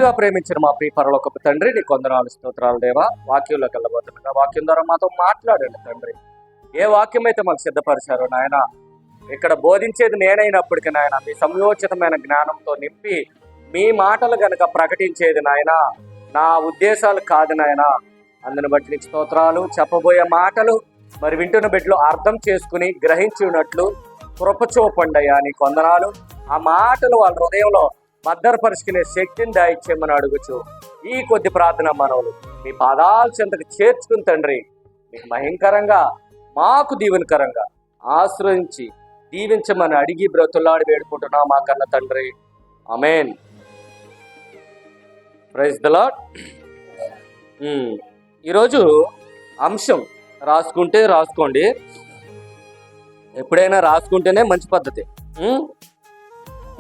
మిక్కిలిగా ప్రేమించిన మా ప్రియ పరలోకపు తండ్రి, నీ కొందనాలు స్తోత్రాలు దేవా. వాక్యంలోకి వెళ్ళబోతుండగా వాక్యం ద్వారా మాతో మాట్లాడండి తండ్రి. ఏ వాక్యం అయితే మాకు సిద్ధపరిచారో నాయన, ఇక్కడ బోధించేది నేనైనప్పటికీ నాయన, మీ సంయోచితమైన జ్ఞానంతో నింపి మీ మాటలు గనక ప్రకటించేది నాయన, నా ఉద్దేశాలు కాదు నాయన. అందుని బట్టి నీకు స్తోత్రాలు. చెప్పబోయే మాటలు మరి వింటున్న బిడ్డలు అర్థం చేసుకుని గ్రహించున్నట్లు కృప చూపండి అయ్యా. నీ కొందనాలు. ఆ మాటలు వాళ్ళ హృదయంలో భద్రపరుచుకునే శక్తిని దయచేయమని అడుగుచు ఈ కొద్ది ప్రార్థన మనవులు మీ పాదాల చెంతకు చేర్చుకుని తండ్రి, మీకు మహింకరంగా మాకు దీవెనకరంగా ఆశ్రయించి దీవించమని అడిగి బ్రతులాడి వేడుకుంటున్నా మా కన్న తండ్రి. ఆమేన్. Praise the lord. ఈరోజు అంశం రాసుకోండి. ఎప్పుడైనా రాసుకుంటేనే మంచి పద్ధతి.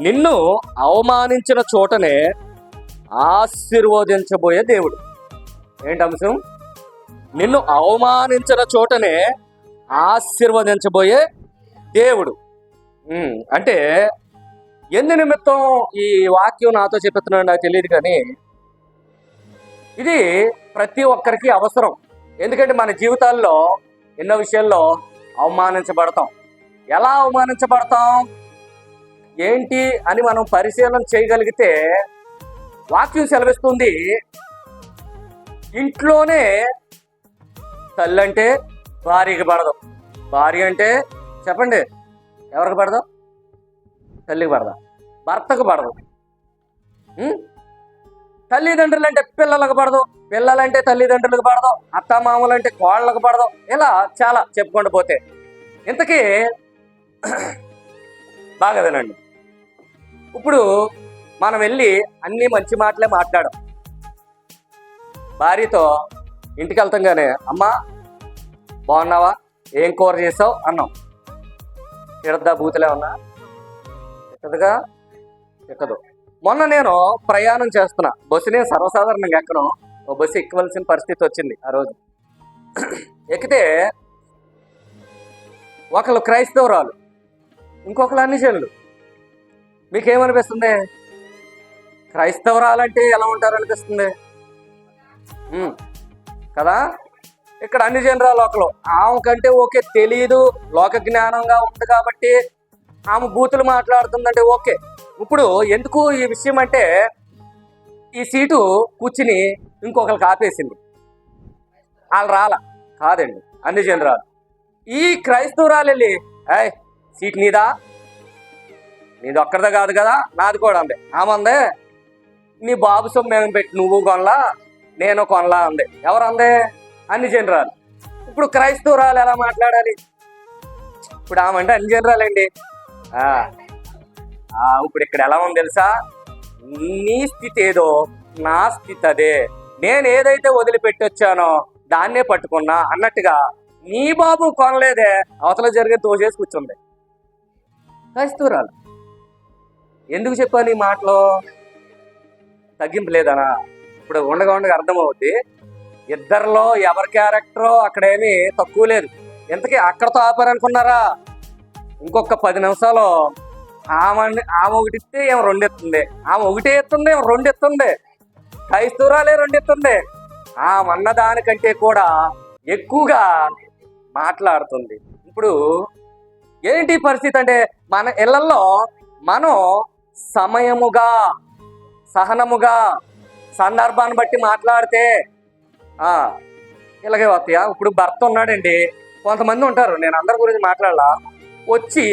నిన్ను అవమానించిన చోటనే ఆశీర్వదించబోయే దేవుడు. ఏంటి అంశం? నిన్ను అవమానించిన చోటనే ఆశీర్వదించబోయే దేవుడు. అంటే ఎందు నిమిత్తం ఈ వాక్యం నాతో చెప్తున్నాడు నాకు తెలియదు, కానీ ఇది ప్రతి ఒక్కరికి అవసరం. ఎందుకంటే మన జీవితాల్లో ఎన్నో విషయాల్లో అవమానించబడతాం. ఎలా అవమానించబడతాం ఏంటి అని మనం పరిశీలన చేయగలిగితే వాక్యం సెలవిస్తుంది, ఇంట్లోనే తల్లి అంటే భార్యకి పడదు, భార్య అంటే చెప్పండి ఎవరికి పడదు? తల్లికి పడదా? భర్తకు పడదు. తల్లిదండ్రులు అంటే పిల్లలకు పడదు, పిల్లలంటే తల్లిదండ్రులకు పడదు, అత్తమామలు అంటే కోళ్ళకు పడదు. ఇలా చాలా చెప్పుకుంటూ పోతే ఇంతకీ బాగా వినండి. ఇప్పుడు మనం వెళ్ళి అన్ని మంచి మాటలే మాట్లాడాం. భార్యతో ఇంటికి వెళ్తాంగానే అమ్మా బాగున్నావా, ఏం కూర చేసావు అన్నాం. తిడద్దా? బూతులే ఉన్నా ఎక్కదుగా ఎక్కదు. మొన్న నేను ప్రయాణం చేస్తున్నా, బస్సునే సర్వసాధారణంగా ఎక్కను. ఓ బస్సు ఎక్కవలసిన పరిస్థితి వచ్చింది. ఆ రోజు ఎక్కితే ఒకళ్ళు క్రైస్తవురాలు, ఇంకొకరు అన్ని జనులు. మీకేమనిపిస్తుంది? క్రైస్తవురాలంటే ఎలా ఉంటారు అనిపిస్తుంది కదా. ఇక్కడ అన్ని జనరాలు ఒకరు, ఆమె కంటే ఓకే తెలియదు, లోక జ్ఞానంగా ఉంది కాబట్టి ఆమె బూతులు మాట్లాడుతుందంటే ఓకే. ఇప్పుడు ఎందుకు ఈ విషయం అంటే, ఈ సీటు కూర్చుని ఇంకొకరికి ఆపేసింది. వాళ్ళు రాలా కాదండి, అన్ని జనరాలు. ఈ క్రైస్తవురాలు వెళ్ళి సీట్ నీదా, నీది ఒక్కరిదా కాదు కదా, నాది కూడా అందే. ఆమందే నీ బాబు సొమ్మేమో పెట్టి నువ్వు కొనలా నేను కొనలా అందే. ఎవరు అందే? అన్ని జనరాలు. ఇప్పుడు క్రైస్తవురాలు ఎలా మాట్లాడాలి? ఇప్పుడు ఆమంటే అన్ని జనరాలండి. ఇప్పుడు ఇక్కడ ఎలా ఉంది తెలుసా? నీ స్థితి ఏదో నా స్థితి అదే, నేను ఏదైతే వదిలిపెట్టి వచ్చానో దాన్నే పట్టుకున్నా అన్నట్టుగా నీ బాబు కొనలేదే, అవతల జరిగే తోచేసి కూర్చుంది క్రైస్తవురాలు. ఎందుకు చెప్పాను ఈ మాటలో? తగ్గింపు లేదనా? ఇప్పుడు ఉండగా అర్థమవుద్ది. ఇద్దరిలో ఎవరి క్యారెక్టరో అక్కడేమీ తక్కువ లేదు. ఇంతకీ అక్కడతో ఆపారనుకున్నారా? ఇంకొక 10 నిమిషాలు ఆమె ఒకటి ఇస్తే ఏమో 2 ఎత్తుంది, ఆమె ఒకటే ఎత్తుంది ఏమో 2 ఎత్తుంది, క్రైస్తవురాలే 2 ఎత్తుంది. ఆమె అన్నదానికంటే కూడా ఎక్కువగా మాట్లాడుతుంది. ఇప్పుడు ఏంటి పరిస్థితి అంటే, మన ఇళ్లలో మనం సమయముగా సహనముగా సందర్భాన్ని బట్టి మాట్లాడితే ఇలాగే వస్తాయా? ఇప్పుడు భర్త ఉన్నాడండి, కొంతమంది ఉంటారు, నేను అందరి గురించి మాట్లాడాలా, వచ్చి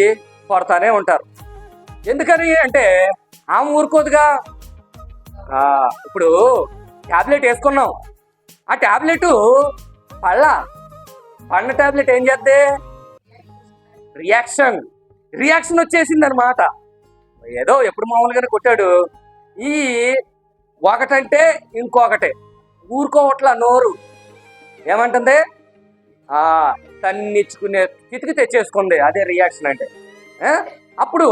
కొడతానే ఉంటారు. ఎందుకని అంటే ఆమె ఊరుకోదుగా. ఇప్పుడు ట్యాబ్లెట్ వేసుకున్నాం, ఆ ట్యాబ్లెట్ పడిన ట్యాబ్లెట్ ఏం చేద్దే? రియాక్షన్ వచ్చేసింది అనమాట. ఏదో ఎప్పుడు మామూలుగానే కొట్టాడు, ఈ ఒకటంటే ఇంకొకటే ఊరుకోవట్లా. నోరు ఏమంటుంది? తన్నిచ్చుకునే స్థితికి తెచ్చేసుకుంది. అదే రియాక్షన్ అంటే. అప్పుడు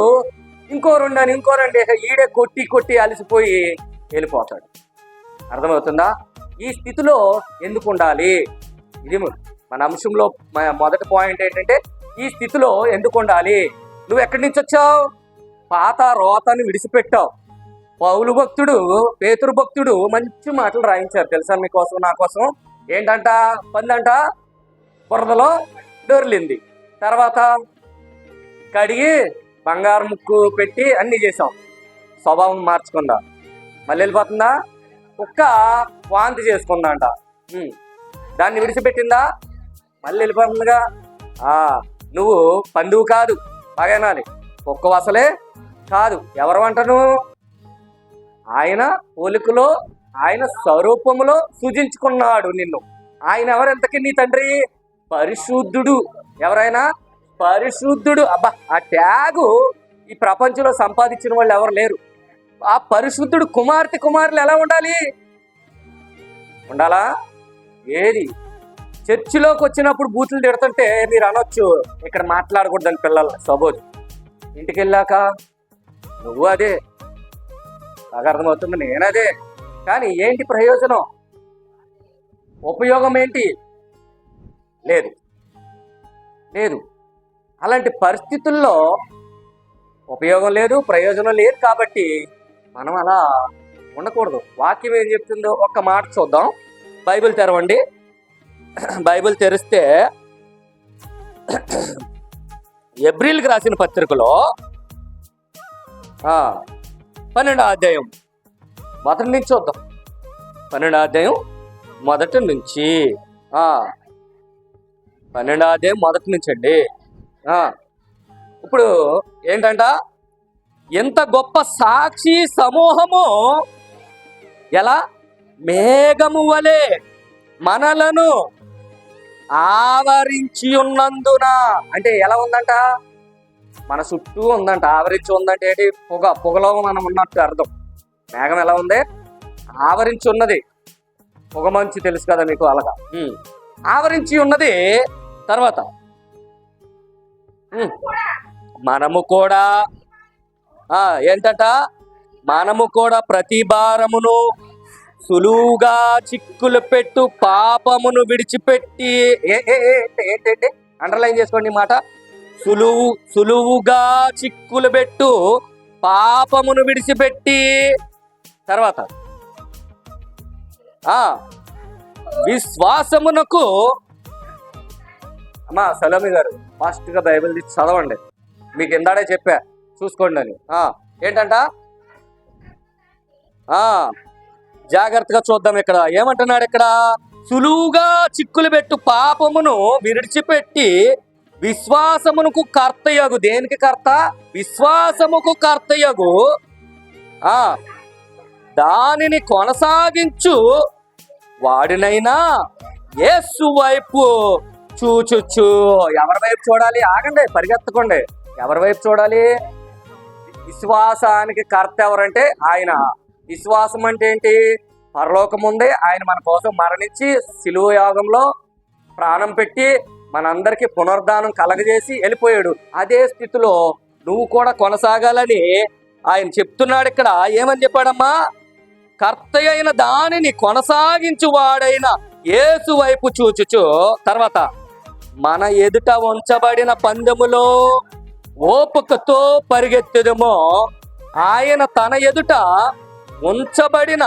ఇంకో 2 అని ఇంకో 2 ఈడే కొట్టి అలసిపోయి వెళ్ళిపోతాడు. అర్థమవుతుందా? ఈ స్థితిలో ఎందుకు ఉండాలి? ఇది మన అంశంలో మొదటి పాయింట్ ఏంటంటే, ఈ స్థితిలో ఎందుకు ఉండాలి? నువ్వు ఎక్కడి నుంచి వచ్చావు? పాత రోతని విడిచిపెట్టావు, పౌలు భక్తుడు, పేతురు భక్తుడు మంచి మాటలు రాయించారు తెలుసా మీకోసం నా కోసం. ఏంటంట? పందంట బురదలో దొర్లింది, తర్వాత కడిగి బంగారు ముక్కు పెట్టి అన్నీ చేసాం, స్వభావం మార్చుకుందా, మళ్ళీ వెళ్ళిపోతుందా. కుక్క వాంతి చేసుకుందంట, దాన్ని విడిచిపెట్టిందా, మళ్ళీ వెళ్ళిపోతుందిగా. నువ్వు పందువు కాదు, బాగానాలి, కుక్క వసలే కాదు. ఎవరు అంట నువ్వు? ఆయన పోలికలో, ఆయన స్వరూపములో సృజించుకున్నాడు నిన్ను. ఆయన ఎవరెంతకీ? నీ తండ్రి పరిశుద్ధుడు. ఎవరైనా పరిశుద్ధుడు. అబ్బా, ఆ ట్యాగు ఈ ప్రపంచంలో సంపాదించిన వాళ్ళు ఎవరు లేరు. ఆ పరిశుద్ధుడు కుమారులు ఎలా ఉండాలి? ఉండాలా? ఏది చర్చిలోకి వచ్చినప్పుడు బూతులు తిడుతుంటే మీరు అనొచ్చు, ఇక్కడ మాట్లాడకూడదని పిల్లలు. సపోజ్ ఇంటికి వెళ్ళాక నువ్వు అదే, నాకు అర్థమవుతుంది, నేనదే. కానీ ఏంటి ప్రయోజనం? ఉపయోగం ఏంటి? లేదు లేదు. అలాంటి పరిస్థితుల్లో ఉపయోగం లేదు, ప్రయోజనం లేదు. కాబట్టి మనం అలా ఉండకూడదు. వాక్యం ఏం చెప్తుందో ఒక్క మాట చూద్దాం. బైబిల్ తెరవండి. బైబిల్ తెరిస్తే ఎబ్రిల్కి రాసిన పత్రికలో 12వ అధ్యాయం మొదటి నుంచి చూద్దాం. 12వ అధ్యాయం మొదటి నుంచి 12వ అధ్యాయం మొదటి నుంచి అండి. ఇప్పుడు ఏంటంట? ఎంత గొప్ప సాక్షి సమూహము ఎలా మేఘము వలె మనలను ఆవరించి ఉన్నందున. అంటే ఎలా ఉందంట? మన చుట్టూ ఉందంట, ఆవరించి ఉందంటే ఏంటి? పొగలో మనం ఉన్నట్టు అర్థం. మేఘం ఎలా ఉంది? ఆవరించి ఉన్నది. పొగ మంచి తెలుసు కదా మీకు, అలాగా ఆవరించి ఉన్నది. తర్వాత మనము కూడా ఏంటట? మనము కూడా ప్రతి భారమును సులువుగా చిక్కులు పెట్టు పాపమును విడిచిపెట్టి. ఏంటంటే అండర్లైన్ చేసుకోండి మాట. సులువుగా చిక్కులు పెట్టు పాపమును విడిచిపెట్టి, తర్వాత విశ్వాసమునకు. అమ్మా సలోమి గారు, ఫాస్ట్గా బైబిల్ తీసి చదవండి. మీకు ఇందాడే చెప్పా, చూసుకోండి అని. ఏంటంట? జాగ్రత్తగా చూద్దాం. ఇక్కడ ఏమంటున్నాడు? ఇక్కడ సులువుగా చిక్కులు పెట్టు పాపమును విడిచిపెట్టి విశ్వాసమునకు కర్తయగు. దేనికి కర్త? విశ్వాసముకు కర్తయగు దానిని కొనసాగించు వాడినైనా యేసు వైపు చూచుచ్చు. ఎవరి వైపు చూడాలి? ఆగండి, పరిగెత్తకండి. ఎవరి వైపు చూడాలి? విశ్వాసానికి కర్త ఎవరంటే ఆయన. విశ్వాసం అంటే ఏంటి? పరలోకం ఉంది, ఆయన మన కోసం మరణించి శిలువ యాగంలో ప్రాణం పెట్టి మనందరికీ పునరుద్ధానం కలగజేసి వెళ్ళిపోయాడు. అదే స్థితిలో నువ్వు కూడా కొనసాగాలని ఆయన చెప్తున్నాడు. ఇక్కడ ఏమని చెప్పాడమ్మా? కర్త అయిన దానిని కొనసాగించు వాడైన యేసు వైపు చూచుచు. తర్వాత మన ఎదుట ఉంచబడిన పందెములో ఓపికతో పరిగెత్తెదమో. ఆయన తన ఎదుట ఉంచబడిన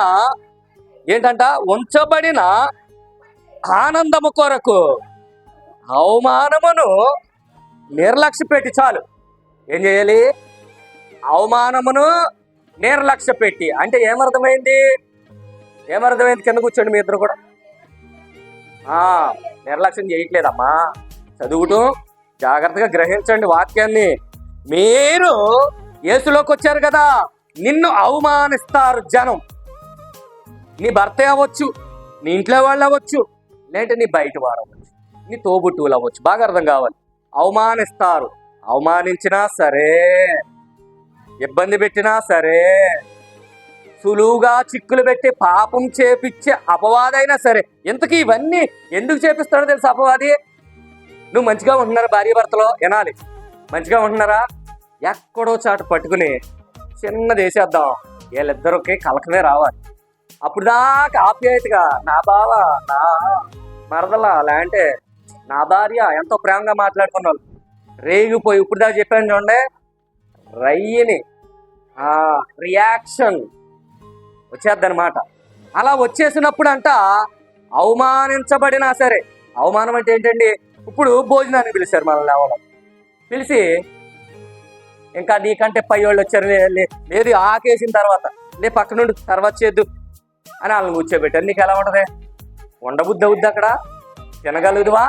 ఉంచబడిన ఆనందము కొరకు అవమానమును నిర్లక్ష్య పెట్టి. చాలు. ఏం చేయాలి? అవమానమును నిర్లక్ష్య పెట్టి. అంటే ఏమర్థమైంది? కింద కూర్చోండి మీ ఇద్దరు కూడా. నిర్లక్ష్యం చేయట్లేదమ్మా, చదువుటూ జాగ్రత్తగా గ్రహించండి వాక్యాన్ని. మీరు యేసులోకి వచ్చారు కదా, నిన్ను అవమానిస్తారు జనం. నీ భర్త అవ్వచ్చు, నీ ఇంట్లో వాళ్ళు అవ్వచ్చు, లేదంటే నీ బయట వారు అవ్వచ్చు, నీ తోబుట్టువులు అవ్వచ్చు. బాగా అర్థం కావాలి. అవమానిస్తారు. అవమానించినా సరే, ఇబ్బంది పెట్టినా సరే, సులువుగా చిక్కులు పెట్టి పాపం చేపించే అపవాదైనా సరే. ఇంతకీ ఇవన్నీ ఎందుకు చేపిస్తాడో తెలుసు అపవాది? నువ్వు మంచిగా ఉంటున్నారా భార్య భర్తలో? వినాలి. మంచిగా ఉంటున్నారా? ఎక్కడో చాటు పట్టుకుని చిన్నది వేసేద్దాం, వీళ్ళిద్దరికి కలకమే రావాలి. అప్పుడు దాకా ఆప్యాయతగా నా బావ, నా మరదల, లేదంటే నా భార్య ఎంతో ప్రేమగా మాట్లాడుకున్న వాళ్ళు రేగిపోయి ఇప్పుడు దాకా చెప్పాను చూడండి, రయ్యని రియాక్షన్ వచ్చేద్దనమాట. అలా వచ్చేసినప్పుడు అంట అవమానించబడినా సరే, అవమానం అంటే ఏంటండి, ఇప్పుడు భోజనాన్ని పిలిచారు మనల్ని ఎవరో, పిలిచి ఇంకా నీకంటే పై వాళ్ళు వచ్చారు, లేదు ఆకేసిన తర్వాత లే పక్క నుండి తర్వాత చేద్దు అని వాళ్ళని కూర్చోబెట్టారు. నీకు ఎలా ఉంటుంది? ఉండబుద్ధి అవుద్ది అక్కడ? తినగలుగుదువా?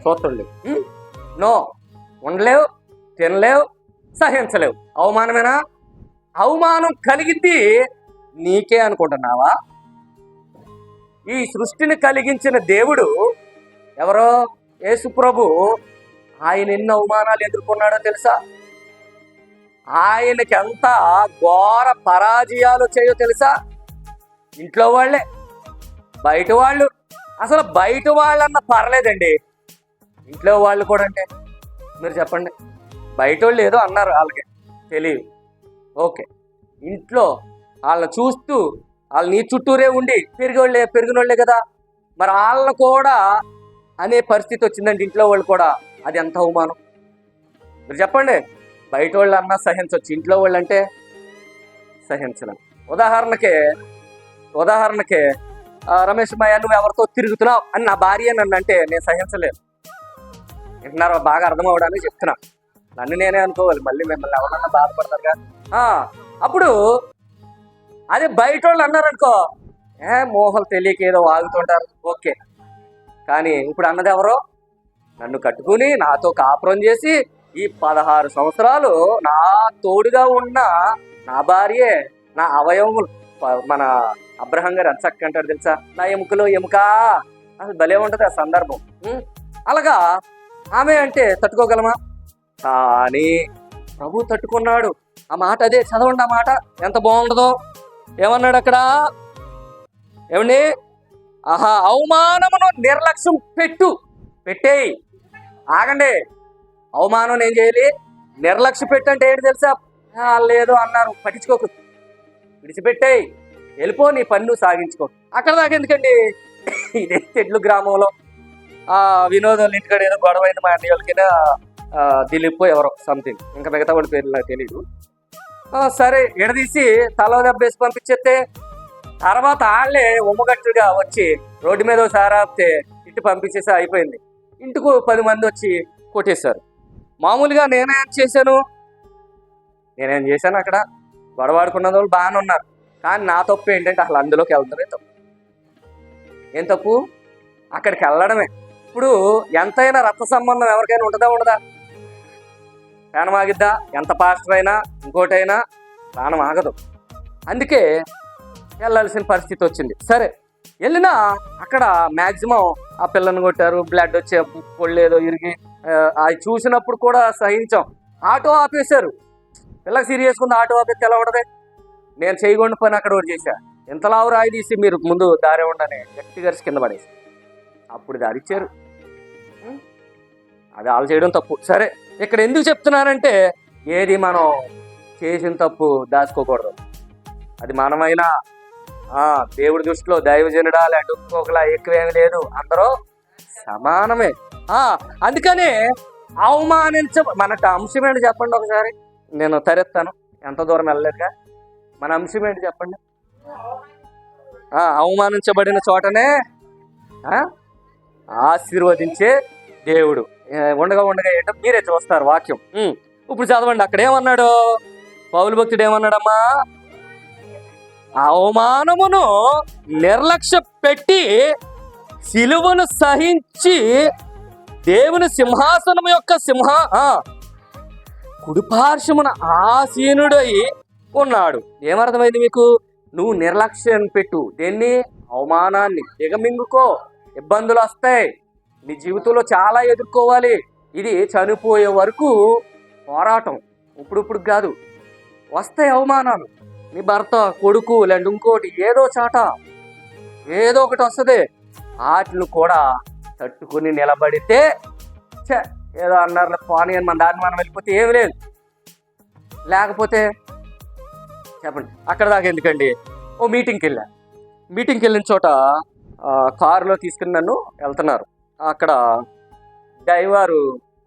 చూస్తుండలేవు, నో, ఉండలేవు, తినలేవు, సహించలేవు. అవమానమేనా? అవమానం కలిగింది నీకే అనుకుంటున్నావా? ఈ సృష్టిని కలిగించిన దేవుడు ఎవరో? యేసు ప్రభు. ఆయన ఎన్ని అవమానాలు ఎదుర్కొన్నాడో తెలుసా? ఆయనకి ఎంత ఘోర పరాజయాలు చేయో తెలుసా? ఇంట్లో వాళ్ళే, బయట వాళ్ళు, అసలు బయట వాళ్ళన్న పర్లేదండి, ఇంట్లో వాళ్ళు కూడా. అంటే మీరు చెప్పండి, బయట వాళ్ళు ఏదో అన్నారు, వాళ్ళకి తెలియదు, ఓకే. ఇంట్లో వాళ్ళని చూస్తూ వాళ్ళు నీ చుట్టూరే ఉండి పెరిగినోళ్లే కదా, మరి వాళ్ళని కూడా అనే పరిస్థితి వచ్చిందండి ఇంట్లో వాళ్ళు కూడా. అది ఎంత అవమానం మీరు చెప్పండి. బయట వాళ్ళు అన్నా సహించవచ్చు, ఇంట్లో వాళ్ళు అంటే సహించలేం. ఉదాహరణకే రమేష్ భయ్య నువ్వు ఎవరితో తిరుగుతున్నావు అని నా భార్య నన్ను అంటే నేను సహించలేను. వింటున్నారా? బాగా అర్థం అవడానికి చెప్తున్నా. నన్ను నేనే అనుకోవాలి, మళ్ళీ మిమ్మల్ని ఎవరన్నా బాధపడతారుగా. అప్పుడు అదే బయట వాళ్ళు అన్నారనుకో, మోహలు తెలియక ఏదో వాగుతుంటారు, ఓకే. కానీ ఇప్పుడు అన్నది ఎవరో? నన్ను కట్టుకుని నాతో కాపురం చేసి ఈ 16 సంవత్సరాలు నా తోడుగా ఉన్న నా భార్యే, నా అవయవములు. మన అబ్రహం గారు ఎంత చక్కగా అంటారు తెలుసా? నా ఎముకలో ఎముక. అసలు భలే ఉంటుంది ఆ సందర్భం. అలాగా ఆమె అంటే తట్టుకోగలమా? కానీ ప్రభు తట్టుకున్నాడు. ఆ మాట అదే, చదవండి ఆ మాట ఎంత బాగుంటుందో. ఏమన్నాడు అక్కడ? ఏమండి, అవమానమును నిర్లక్ష్యం పెట్టేయి. ఆగండి, అవమానం ఏం చేయాలి? నిర్లక్ష్య పెట్టంటే ఏంటి తెలుసా? లేదో అన్నారు, పట్టించుకోకు, విడిచిపెట్టేయి, వెళ్ళిపో, నీ పన్ను సాగించుకో. అక్కడ దాకా ఎందుకండి? ఇదే తెడ్లు గ్రామంలో వినోదాలు ఇంటికాడ ఏదో గొడవ అయింది, మా అన్నయ్యలకైనా దిలీప్ ఎవరో సంథింగ్, ఇంకా మిగతా వాళ్ళ పేర్లు నాకు తెలీదు. సరే ఎడదీసి తల దెబ్బేసి పంపించేస్తే తర్వాత వాళ్ళే ఉమ్మగట్టుగా వచ్చి రోడ్డు మీద ఒకసారి ఆపితే ఇటు పంపించేసి అయిపోయింది. ఇంటికి 10 మంది వచ్చి కొట్టేశారు. మామూలుగా నేనేం చేశాను అక్కడ? గొడవాడుకున్న వాళ్ళు బాగానే ఉన్నారు, కానీ నా తప్పు ఏంటంటే అసలు అందులోకి వెళ్తారే తప్పు. ఏం తప్పు? అక్కడికి వెళ్ళడమే. ఇప్పుడు ఎంతైనా రక్త సంబంధం ఎవరికైనా ఉండదా? ప్రాణం ఆగిద్దా? ఎంత పాస్టర్ అయినా ఇంకోటైనా ప్రాణం ఆగదు. అందుకే వెళ్ళాల్సిన పరిస్థితి వచ్చింది. సరే వెళ్ళినా అక్కడ మ్యాక్సిమం ఆ పిల్లని కొట్టారు, బ్లడ్ వచ్చే పొళ్ళు ఏదో ఇరిగి, అది చూసినప్పుడు కూడా సహించాం. ఆటో ఆపేశారు. పిల్లకి సీరియస్గా ఉంది, ఆటో ఆపేస్తే ఎలా ఉండదు? నేను చేయకుండా పని అక్కడ ఒకటి చేశా. ఎంతలావు రాయి తీసి మీరు ముందు దారి ఉండని గట్టి గరిసి కింద పడేసి అప్పుడు దారి ఇచ్చారు. అది వాళ్ళు చేయడం తప్పు. సరే ఇక్కడ ఎందుకు చెప్తున్నానంటే, ఏది మనం చేసిన తప్పు దాచుకోకూడదు. అది మనమైనా దేవుడి దృష్టిలో దైవజనుడా లేక ఇంకొకలా ఎక్కువేమీ లేదు, అందరూ సమానమే. అందుకనే మన అంశం ఏంటి చెప్పండి ఒకసారి, నేను తరెత్తాను, ఎంత దూరం వెళ్ళలేదుగా. మన అంశం ఏంటి చెప్పండి? అవమానించబడిన చోటనే ఆశీర్వదించే దేవుడు. ఉండగా ఏంటో మీరే చూస్తారు వాక్యం. ఇప్పుడు చదవండి, అక్కడ ఏమన్నాడు పౌలు భక్తుడు? ఏమన్నాడమ్మా? అవమానమును నిర్లక్ష్య పెట్టి సిలువను సహించి దేవుని సింహాసనం యొక్క కుడిపార్శ్వమున ఆసీనుడై ఉన్నాడు. ఏమర్థమైంది మీకు? నువ్వు నిర్లక్ష్యం పెట్టు. దేన్ని? అవమానాన్ని. దిగమింగుకో. ఇబ్బందులు వస్తాయి, నీ జీవితంలో చాలా ఎదుర్కోవాలి. ఇది చనిపోయే వరకు పోరాటం, ఇప్పుడు కాదు. వస్తాయి అవమానాలు. నీ భర్త, కొడుకు లేదంటే ఇంకోటి ఏదో చాట ఏదో ఒకటి వస్తుంది. వాటిని కూడా తట్టుకుని నిలబడితే ఏదో అన్నారు పోనీ అని మన దాన్ని మనం వెళ్ళిపోతే ఏమి లేదు. లేకపోతే చెప్పండి, అక్కడ దాకా ఎందుకండి? మీటింగ్కి వెళ్ళిన చోట కారులో తీసుకుని నన్ను వెళ్తున్నారు. అక్కడ డ్రైవరు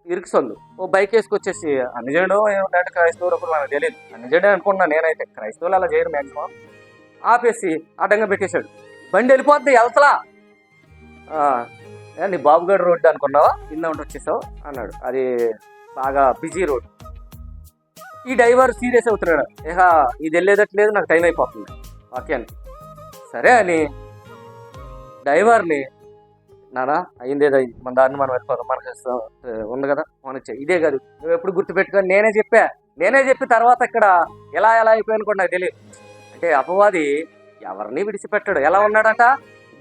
ఇరుకుసొందు బైక్ వేసుకొచ్చేసి, అన్ని చేయడం ఏమంటే క్రైస్తవులు ఒకరు మనకు తెలియదు, అన్ని చేయడం అనుకుంటున్నాను నేనైతే. క్రైస్తవులు అలా చేయరు మ్యాక్సిమం. ఆపేసి అడ్డంగా పెట్టేశాడు. బండి వెళ్ళిపోద్ది, వెళ్తలా. నీ బాబుగడ్ రోడ్డు అనుకున్నావా, ఇందాక వచ్చేసావు అన్నాడు. అది బాగా బిజీ రోడ్. ఈ డ్రైవర్ సీరియస్ అవుతున్నాడు. ఇక ఇది వెళ్ళేదట్లేదు, నాకు టైం అయిపోతుంది వాక్యానికి. సరే అని డ్రైవర్ని, నానా అయిందేదో మన దాన్ని మనం వెళ్ళిపోదాం, మనకు ఉంది కదా మనకి ఇదే కాదు, నువ్వు ఎప్పుడు గుర్తుపెట్టుకొని నేనే చెప్పి తర్వాత ఇక్కడ ఎలా అయిపోయాను కూడా నాకు తెలియదు అంటే అపవాది ఎవరిని విడిచిపెట్టాడు. ఎలా ఉన్నాడంట,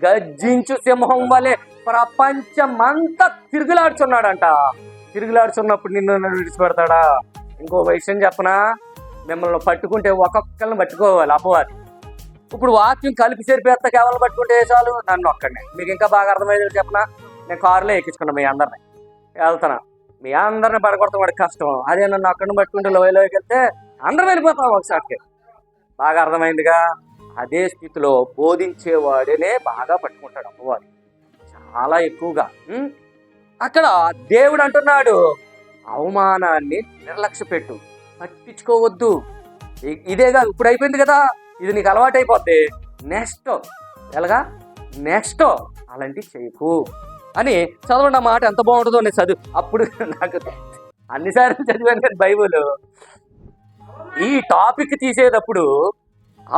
గర్జించు సింహం వలె ప్రపంచమంతా తిరుగులాడుచున్నాడంట. తిరుగులాడుచున్నప్పుడు నిన్ను విడిచిపెడతాడా? ఇంకో విషయం చెప్పనా, మిమ్మల్ని పట్టుకుంటే ఒక్కొక్కరిని పట్టుకోవాలి అపవాది. ఇప్పుడు వాక్యం కలిపి సరిపేస్తా కేవలం పట్టుకుంటే చాలు, నన్ను ఒక్కడిని. మీకు ఇంకా బాగా అర్థమయ్యేది చెప్పనా, నేను కారులో ఎక్కించుకున్నా మీ అందరిని, వెళ్తున్నా, మీ అందరిని పడగొడతాం వాడికి కష్టం. అదే నన్ను అక్కడిని పట్టుకుంటే లోయలోకి వెళ్తే అందరం వెళ్ళిపోతాం ఒకసారికి. బాగా అర్థమైందిగా. అదే స్థితిలో బోధించేవాడేనే బాగా పట్టుకుంటాడు అపవాది, చాలా ఎక్కువగా. అక్కడ దేవుడు అంటున్నాడు, అవమానాన్ని నిర్లక్ష్య పెట్టు, పట్టించుకోవద్దు. ఇదే కాదు, ఇప్పుడు అయిపోయింది కదా, ఇది నీకు అలవాటు అయిపోద్ది. నెక్స్ట్ నెక్స్ట్ అలాంటివి చేయకు అని చదవండి. ఆ మాట ఎంత బాగుంటుందో నేను చదువు. అప్పుడు నాకు అన్నిసార్లు చదివాను కానీ బైబుల్ ఈ టాపిక్ తీసేటప్పుడు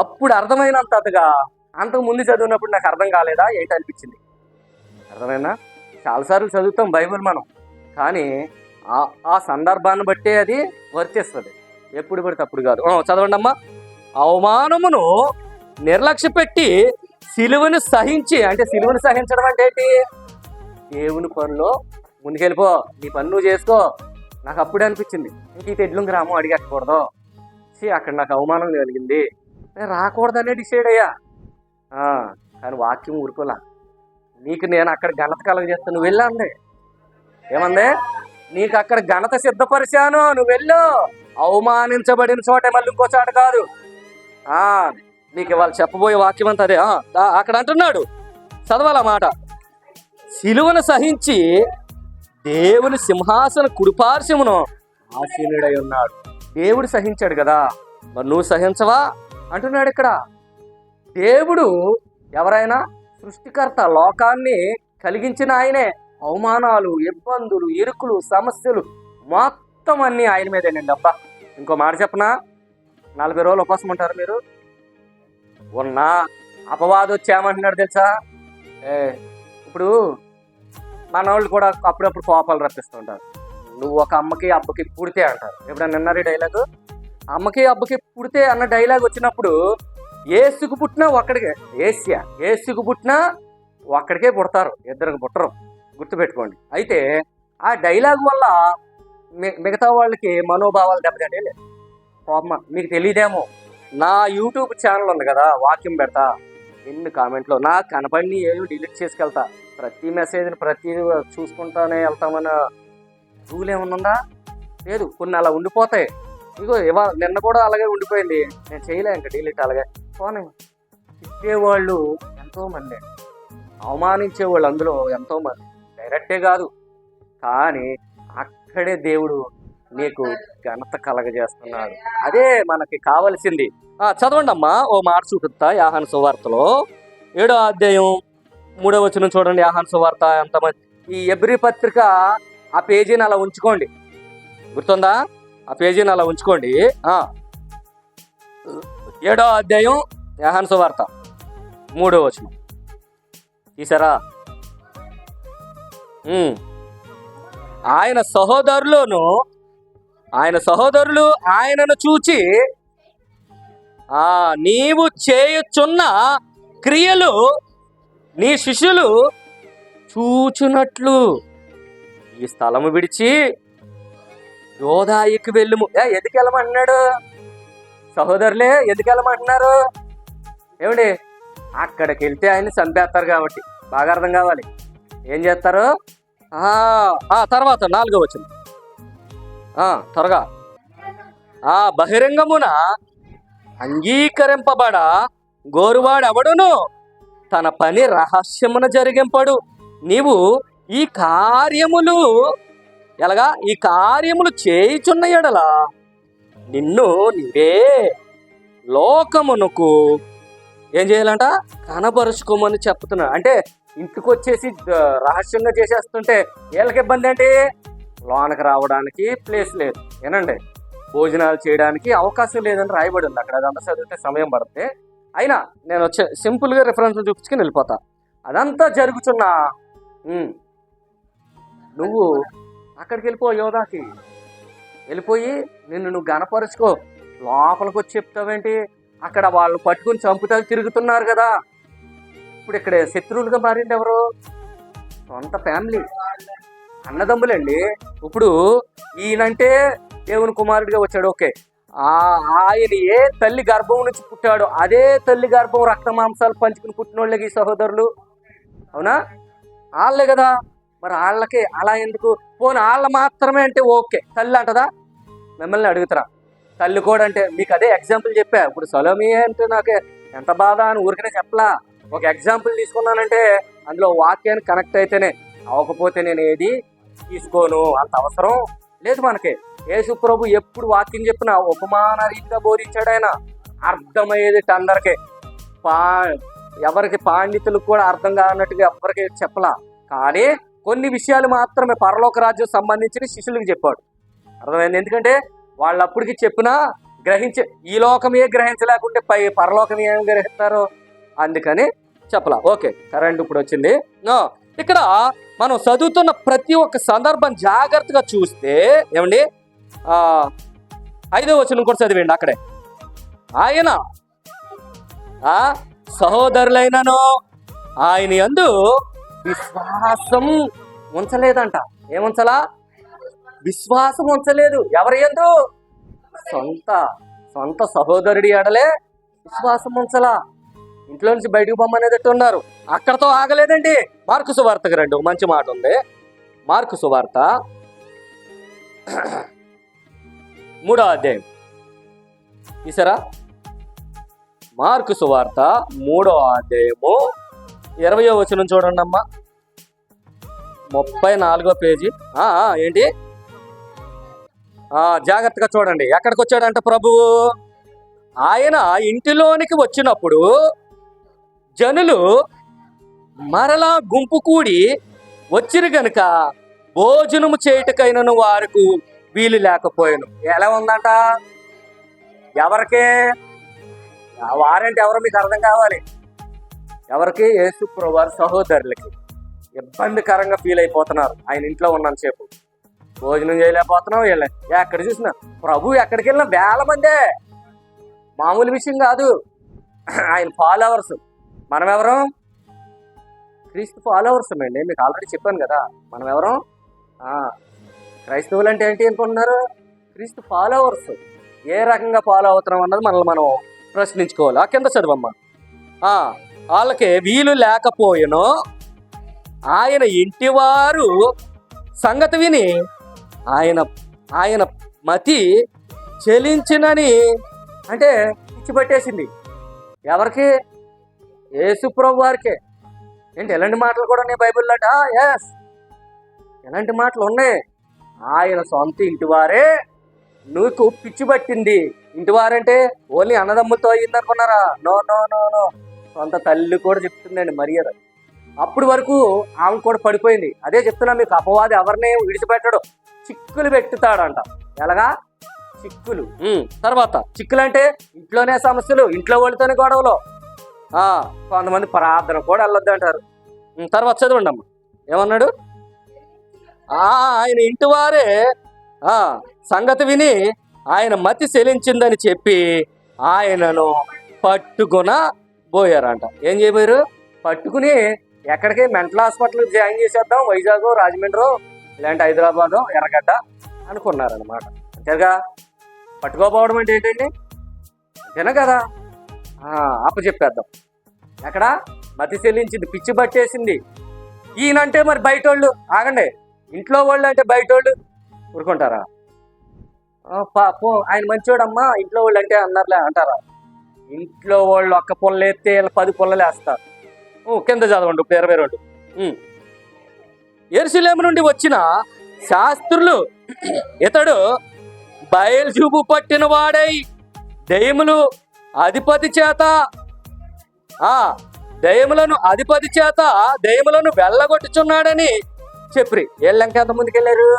అప్పుడు అర్థమైనంతగా అంతకు ముందు చదివినప్పుడు నాకు అర్థం కాలేదా ఏంటి అనిపించింది. అర్థమైనా? చాలాసార్లు చదువుతాం బైబుల్ మనం, కానీ ఆ సందర్భాన్ని బట్టే అది వర్తిస్తుంది, ఎప్పుడు పడితే అప్పుడు కాదు. చదవండి అమ్మా. అవమానమును నిర్లక్ష్య పెట్టి సిలువను సహించి, అంటే సిలువను సహించడం అంటే ఏంటి, దేవుని పనిలో ముందుకెళ్ళిపో, నీ పని నువ్వు చేసుకో. నాకు అప్పుడే అనిపించింది, ఇంక ఈ తెడ్లం గ్రామం అడిగట్టకూడదు, అక్కడ నాకు అవమానం కలిగింది, నేను రాకూడదనే డిసైడ్ అయ్యా. కానీ వాక్యం ఊరుకోలా, నీకు నేను అక్కడ ఘనత కలగజేస్తాను, నువ్వు వెళ్ళండి. ఏమంది, నీకు అక్కడ ఘనత సిద్ధపరిచాను, నువ్వు వెళ్ళు. అవమానించబడిన చోటే మళ్ళీ ఇంకో చోట కాదు. నీకు ఇవాళ చెప్పబోయే వాక్యం అంతా అదే. అక్కడ అంటున్నాడు, చదవాల మాట, సిలువను సహించి దేవుని సింహాసన కుడిపార్శ్వమును ఆసీనుడై ఉన్నాడు. దేవుడు సహించాడు కదా, మరి నువ్వు సహించవా అంటున్నాడు ఇక్కడ. దేవుడు ఎవరైనా సృష్టికర్త, లోకాన్ని కలిగించిన ఆయనే. అవమానాలు, ఇబ్బందులు, ఇరుకులు, సమస్యలు మొత్తం అన్నీ ఆయన మీదేనండి. అబ్బా, ఇంకో మాట చెప్పనా, 40 రోజులు ఉపవాసం ఉంటారు మీరు. ఉన్నా అపవాదం వచ్చామంటున్నాడు తెలుసా. ఇప్పుడు మన వాళ్ళు కూడా అప్పుడప్పుడు కోపాలు రప్పిస్తుంటారు. నువ్వు ఒక అమ్మకి అబ్బకి పుడితే అంటారు. ఎప్పుడన్నా విన్నారు ఈ డైలాగు? అమ్మకి అబ్బకి పుడితే అన్న డైలాగ్ వచ్చినప్పుడు ఏసుకు పుట్టినా ఒక్కడికే, ఏసుకు పుట్టినా ఒక్కడికే పుడతారు, ఇద్దరికి పుట్టరు, గుర్తుపెట్టుకోండి. అయితే ఆ డైలాగ్ వల్ల మిగతా వాళ్ళకి మనోభావాలు దెబ్బతింటే లేదు. కోపం మీకు తెలియదేమో, నా యూట్యూబ్ ఛానల్ ఉంది కదా, వాక్యం పెడతా, ఎన్ని కామెంట్లు నాకు కనపడిని ఏమి డిలీట్ చేసుకెళ్తా, ప్రతి మెసేజ్ని ప్రతి చూసుకుంటానే వెళ్తామన్న రూల్ ఏమన్నా లేదు. కొన్ని అలా ఉండిపోతాయి. ఇగో నిన్న కూడా అలాగే ఉండిపోయింది, నేను చేయలే ఇంకా డిలీట్. అలాగే పోనీ, తిట్టేవాళ్ళు ఎంతోమంది, అవమానించేవాళ్ళు అందులో ఎంతోమంది, డైరెక్టే కాదు, కానీ అక్కడే దేవుడు నీకు ఘనత కలగజేస్తున్నాడు. అదే మనకి కావలసింది. చదవండి అమ్మా, ఓ మాట చూపిస్తా. యోహాను సువార్తలో 7వ అధ్యాయం 3వ వచనం చూడండి. యోహాను సువార్త ఎంతమంది, ఈ ఎబ్రీ పత్రిక ఆ పేజీని అలా ఉంచుకోండి, గుర్తుందా? ఆ పేజీని అలా ఉంచుకోండి. 7వ అధ్యాయం యోహాను సువార్త 3వ వచనం తీసారా? ఆయన సహోదరులు ఆయనను చూచి, నీవు చేయుచున్న క్రియలు నీ శిష్యులు చూచున్నట్లు ఈ స్థలము విడిచి యోదాయికి వెళ్ళుము. ఎందుకు వెళ్ళమంటున్నాడు? సహోదరులే ఎందుకు వెళ్ళమంటున్నారు? ఏమండి, అక్కడికి వెళ్తే ఆయన్ని చంపేస్తారు కాబట్టి బాగా అర్థం కావాలి. ఏం చేస్తారు? తర్వాత 4వ వచనం త్వరగా, బహిరంగమున అంగీకరింపబడ గోరువాడెవడును తన పని రహస్యమున జరిగింపడు. నీవు ఈ కార్యములు ఈ కార్యములు చేయుచున్న ఎడల నిన్ను నీవే లోకమునకు ఏం చేయాలంట? కనబరుచుకోమని చెప్తున్నాడు. అంటే ఇంటికి వచ్చేసి రహస్యంగా చేసేస్తుంటే వీళ్ళకి ఇబ్బంది ఏంటి? లోనకి రావడానికి ప్లేస్ లేదు, ఏనండి, భోజనాలు చేయడానికి అవకాశం లేదని రాయబడి ఉంది అక్కడ. అదంతా చదివితే సమయం పడితే అయినా నేను వచ్చే సింపుల్గా రిఫరెన్స్లు చూపించుకుని వెళ్ళిపోతా. అదంతా జరుగుతున్నా నువ్వు అక్కడికి వెళ్ళిపో, యోధాకి వెళ్ళిపోయి నిన్ను నువ్వు గనపరుచుకో. లోపలికి వచ్చి చెప్తావేంటి? అక్కడ వాళ్ళు పట్టుకుని చంపుతా తిరుగుతున్నారు కదా. ఇప్పుడు ఇక్కడ శత్రువులుగా మారింది ఎవరు? సొంత ఫ్యామిలీ, అన్నదమ్ములండి. ఇప్పుడు ఈయనంటే దేవుని కుమారుడిగా వచ్చాడు, ఓకే. ఆయన ఏ తల్లి గర్భం నుంచి పుట్టాడో అదే తల్లి గర్భం రక్త మాంసాలు పంచుకుని పుట్టినోళ్ళకి ఈ సహోదరులు, అవునా? వాళ్ళే కదా. మరి వాళ్ళకి అలా ఎందుకు? పోనీ వాళ్ళ మాత్రమే అంటే ఓకే, తల్లి అంటదా? మిమ్మల్ని అడుగుతారా? తల్లి కూడా అంటే మీకు అదే ఎగ్జాంపుల్ చెప్పా. ఇప్పుడు సలోమి అంటే నాకు ఎంత బాధ అని ఊరికనే చెప్పలా, ఒక ఎగ్జాంపుల్ తీసుకున్నానంటే అందులో వాక్యానికి కనెక్ట్ అయితేనే, అవ్వకపోతే నేను ఏది తీసుకోను. అంత అవసరం లేదు మనకి. యేసు ప్రభు ఎప్పుడు వాక్యం చెప్పినా ఉపమాన రీతిగా బోధించాడు ఆయన. అర్థమయ్యేది అందరికీ, ఎవరికి పాండితులకు కూడా అర్థం కానట్టుగా ఎవరికి చెప్పలా. కానీ కొన్ని విషయాలు మాత్రమే పరలోక రాజ్యం సంబంధించిన శిష్యులకు చెప్పాడు. అర్థమైంది? ఎందుకంటే వాళ్ళు అప్పటికి చెప్పినా గ్రహించే, ఈ లోకమే గ్రహించలేకుంటే పరలోకం ఏం గ్రహిస్తారు, అందుకని చెప్పలా. ఓకే, కరెంట్ ఇప్పుడు వచ్చింది. ఇక్కడ మనం చదువుతున్న ప్రతి ఒక్క సందర్భం జాగ్రత్తగా చూస్తే ఏమండి, 5వ వచనం కూడా చదివండి. అక్కడే ఆయన సహోదరులైనను ఆయన యందు విశ్వాసం ఉంచలేదంట. ఏముంచలా? విశ్వాసం ఉంచలేదు. ఎవరి యందు? సొంత సహోదరుడి ఎడలే విశ్వాసం ఉంచలా. ఇంట్లో నుంచి బయటకు పొమ్మనేటట్టు ఉన్నారు. అక్కడతో ఆగలేదండి. మార్కు సువార్తకు రండి, మంచి మాట ఉంది. మార్కు సువార్త 3వ అధ్యాయం తీసారా? మార్కు సువార్త 3వ అధ్యాయము 20వ వచనం చూడండి అమ్మా. 34వ పేజీ. ఏంటి? జాగ్రత్తగా చూడండి. ఎక్కడికి వచ్చాడంట ప్రభువు? ఆయన ఇంటిలోనికి వచ్చినప్పుడు జనులు మరలా గుంపు కూడి వచ్చిరు గనుక భోజనము చేయుటకైనను వారికి వీలు లేకపోయాను. ఎలా ఉందంట? ఎవరికి? వారంటే ఎవరో మీకు అర్థం కావాలి. ఎవరికి? యేసు ప్రభువారి సహోదరులకి ఇబ్బందికరంగా ఫీల్ అయిపోతున్నారు. ఆయన ఇంట్లో ఉన్నంతసేపు భోజనం చేయలేకపోతున్నాం. ఎక్కడ చూసినా ప్రభు ఎక్కడికి వెళ్ళినా వేల మందే, మామూలు విషయం కాదు. ఆయన ఫాలోవర్స్. మనం ఎవరం? క్రీస్తు ఫాలోవర్స్ అండి. మీకు ఆల్రెడీ చెప్పాను కదా. మనం ఎవరం? క్రైస్తవులు అంటే ఏంటి అనుకుంటున్నారు? క్రీస్తు ఫాలోవర్స్. ఏ రకంగా ఫాలో అవుతున్నాం అన్నది మనల్ని మనం ప్రశ్నించుకోవాలి. కింద చదువమ్మా. వాళ్ళకి వీలు లేకపోయాను. ఆయన ఇంటివారు సంగతి విని ఆయన మతి చెలించినని, అంటే పిచ్చి పట్టేసింది. ఎవరికి? యేసు ప్రభు వారికే. ఏంటి ఎలాంటి మాటలు కూడా ఉన్నాయి బైబిల్లో? ఎస్, ఎలాంటి మాటలు ఉన్నాయి. ఆయన సొంత ఇంటివారే నువ్వు పిచ్చి పట్టింది. ఇంటివారంటే ఓన్లీ అన్నదమ్ములతో అయ్యింది అనుకున్నారా? నో నో నో నో, సొంత తల్లి కూడా చెప్తుందండి మర్యాద. అప్పటి వరకు ఆమె కూడా పడిపోయింది. అదే చెప్తున్నా మీకు, అపవాది ఎవరిని విడిచిపెట్టడు, చిక్కులు పెట్టుతాడంట. ఎలాగా? చిక్కులు. తర్వాత చిక్కులు అంటే ఇంట్లోనే సమస్యలు, ఇంట్లో వాళ్ళతోనే గొడవలు. కొంతమంది ప్రార్థన కూడా వెళ్ళొద్దు అంటారు. తర్వాత చదవండి అమ్మ, ఏమన్నాడు? ఆయన ఇంటివారే సంగతి విని ఆయన మతి చెలించిందని చెప్పి ఆయనను పట్టుకున పోయారంట. ఏం చేయబోయారు? పట్టుకుని ఎక్కడికి? మెంటల్ హాస్పిటల్కి జాయిన్ చేసేద్దాం, వైజాగ్, రాజమండ్రి, ఇలాంటి హైదరాబాదు, ఎర్రగడ్డ అనుకున్నారనమాట. అంతేగా? పట్టుకోపోవడం అంటే ఏంటండి? అంతేనా కదా? అప్పచెప్పేద్దాం. ఎక్కడ? మతి చెల్లించింది, పిచ్చి పట్టేసింది. ఈయనంటే మరి బయట వాళ్ళు, ఆగండి, ఇంట్లో వాళ్ళు అంటే బయట వాళ్ళు ఊరుకుంటారా? ఆయన మంచోడమ్మా, ఇంట్లో వాళ్ళు అంటే అన్నారులే అంటారా? ఇంట్లో వాళ్ళు ఒక్క పుల్ల ఎత్తే 10 పుల్లలు వేస్తారు. కింద చదవండి 22. యెరూషలేము నుండి వచ్చిన శాస్త్రులు ఇతడు బయల్జూబు పట్టిన వాడై దెయ్యములు అధిపతి చేత ఆ దయ్యములను అధిపతి చేత దయ్యములను వెళ్ళగొట్టుచున్నాడని చెప్పి వీళ్ళంక ఎంత ముందుకెళ్ళారు.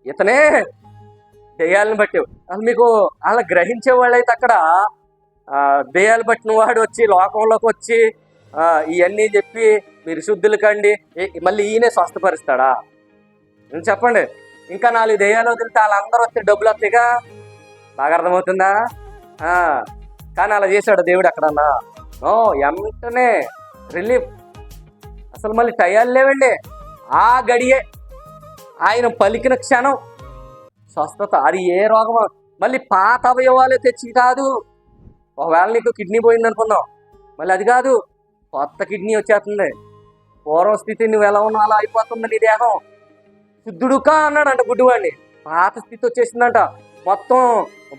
ఇతనే దెయ్యాలను బట్టి అసలు మీకు అలా గ్రహించే వాళ్ళైతే అక్కడ దెయ్యాలు పట్టిన వాడు వచ్చి లోకంలోకి వచ్చి ఇవన్నీ చెప్పి మీరు శుద్ధులు కండి మళ్ళీ ఈయనే స్వస్థపరుస్తాడా? నేను చెప్పండి. ఇంకా 4 దెయ్యాలు వదిలితే వాళ్ళందరూ వస్తే డబ్బులు వస్తాయిగా. బాగా అర్థమవుతుందా? కానీ అలా చేశాడు దేవుడు ఎక్కడన్నా? వెంటనే రిలీఫ్. అసలు మళ్ళీ టయాలు లేవండి. ఆ గడియే ఆయన పలికిన క్షణం స్వస్థత. అది ఏ రోగమో మళ్ళీ పాత అవయవాలే తెచ్చి కాదు. ఒకవేళ నీకు కిడ్నీ పోయింది అనుకుందాం, మళ్ళీ అది కాదు, కొత్త కిడ్నీ వచ్చేస్తుంది. పూర్వం స్థితి నువ్వు ఎలా ఉన్నావు అలా అయిపోతుంది నీ దేహం. శుద్ధుడుకా అన్నాడంట గుడ్డివాడిని. పాత స్థితి వచ్చేసిందంట. మొత్తం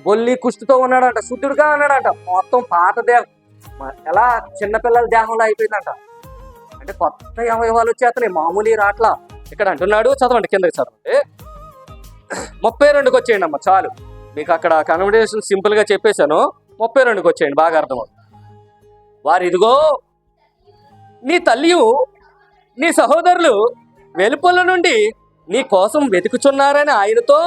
బొల్లి కుష్టితో ఉన్నాడంట. శుద్ధుడుగా అన్నాడంట. మొత్తం పాత దేహం ఎలా చిన్నపిల్లల దేహంలో అయిపోయిందంట. అంటే కొత్త అవయవాలు వచ్చేస్తున్నాయి, మామూలు రాట్లా. ఇక్కడ అంటున్నాడు, చదవండి కిందకి చదవండి. 32కి వచ్చేయండి అమ్మ, చాలు. మీకు అక్కడ కన్వర్జేషన్ సింపుల్గా చెప్పేశాను. 32కి వచ్చేయండి, బాగా అర్థమవుతుంది. వారు ఇదిగో నీ తల్లియు నీ సహోదరులు వెలుపల నుండి నీ కోసం వెతుకుచున్నారని ఆయనతో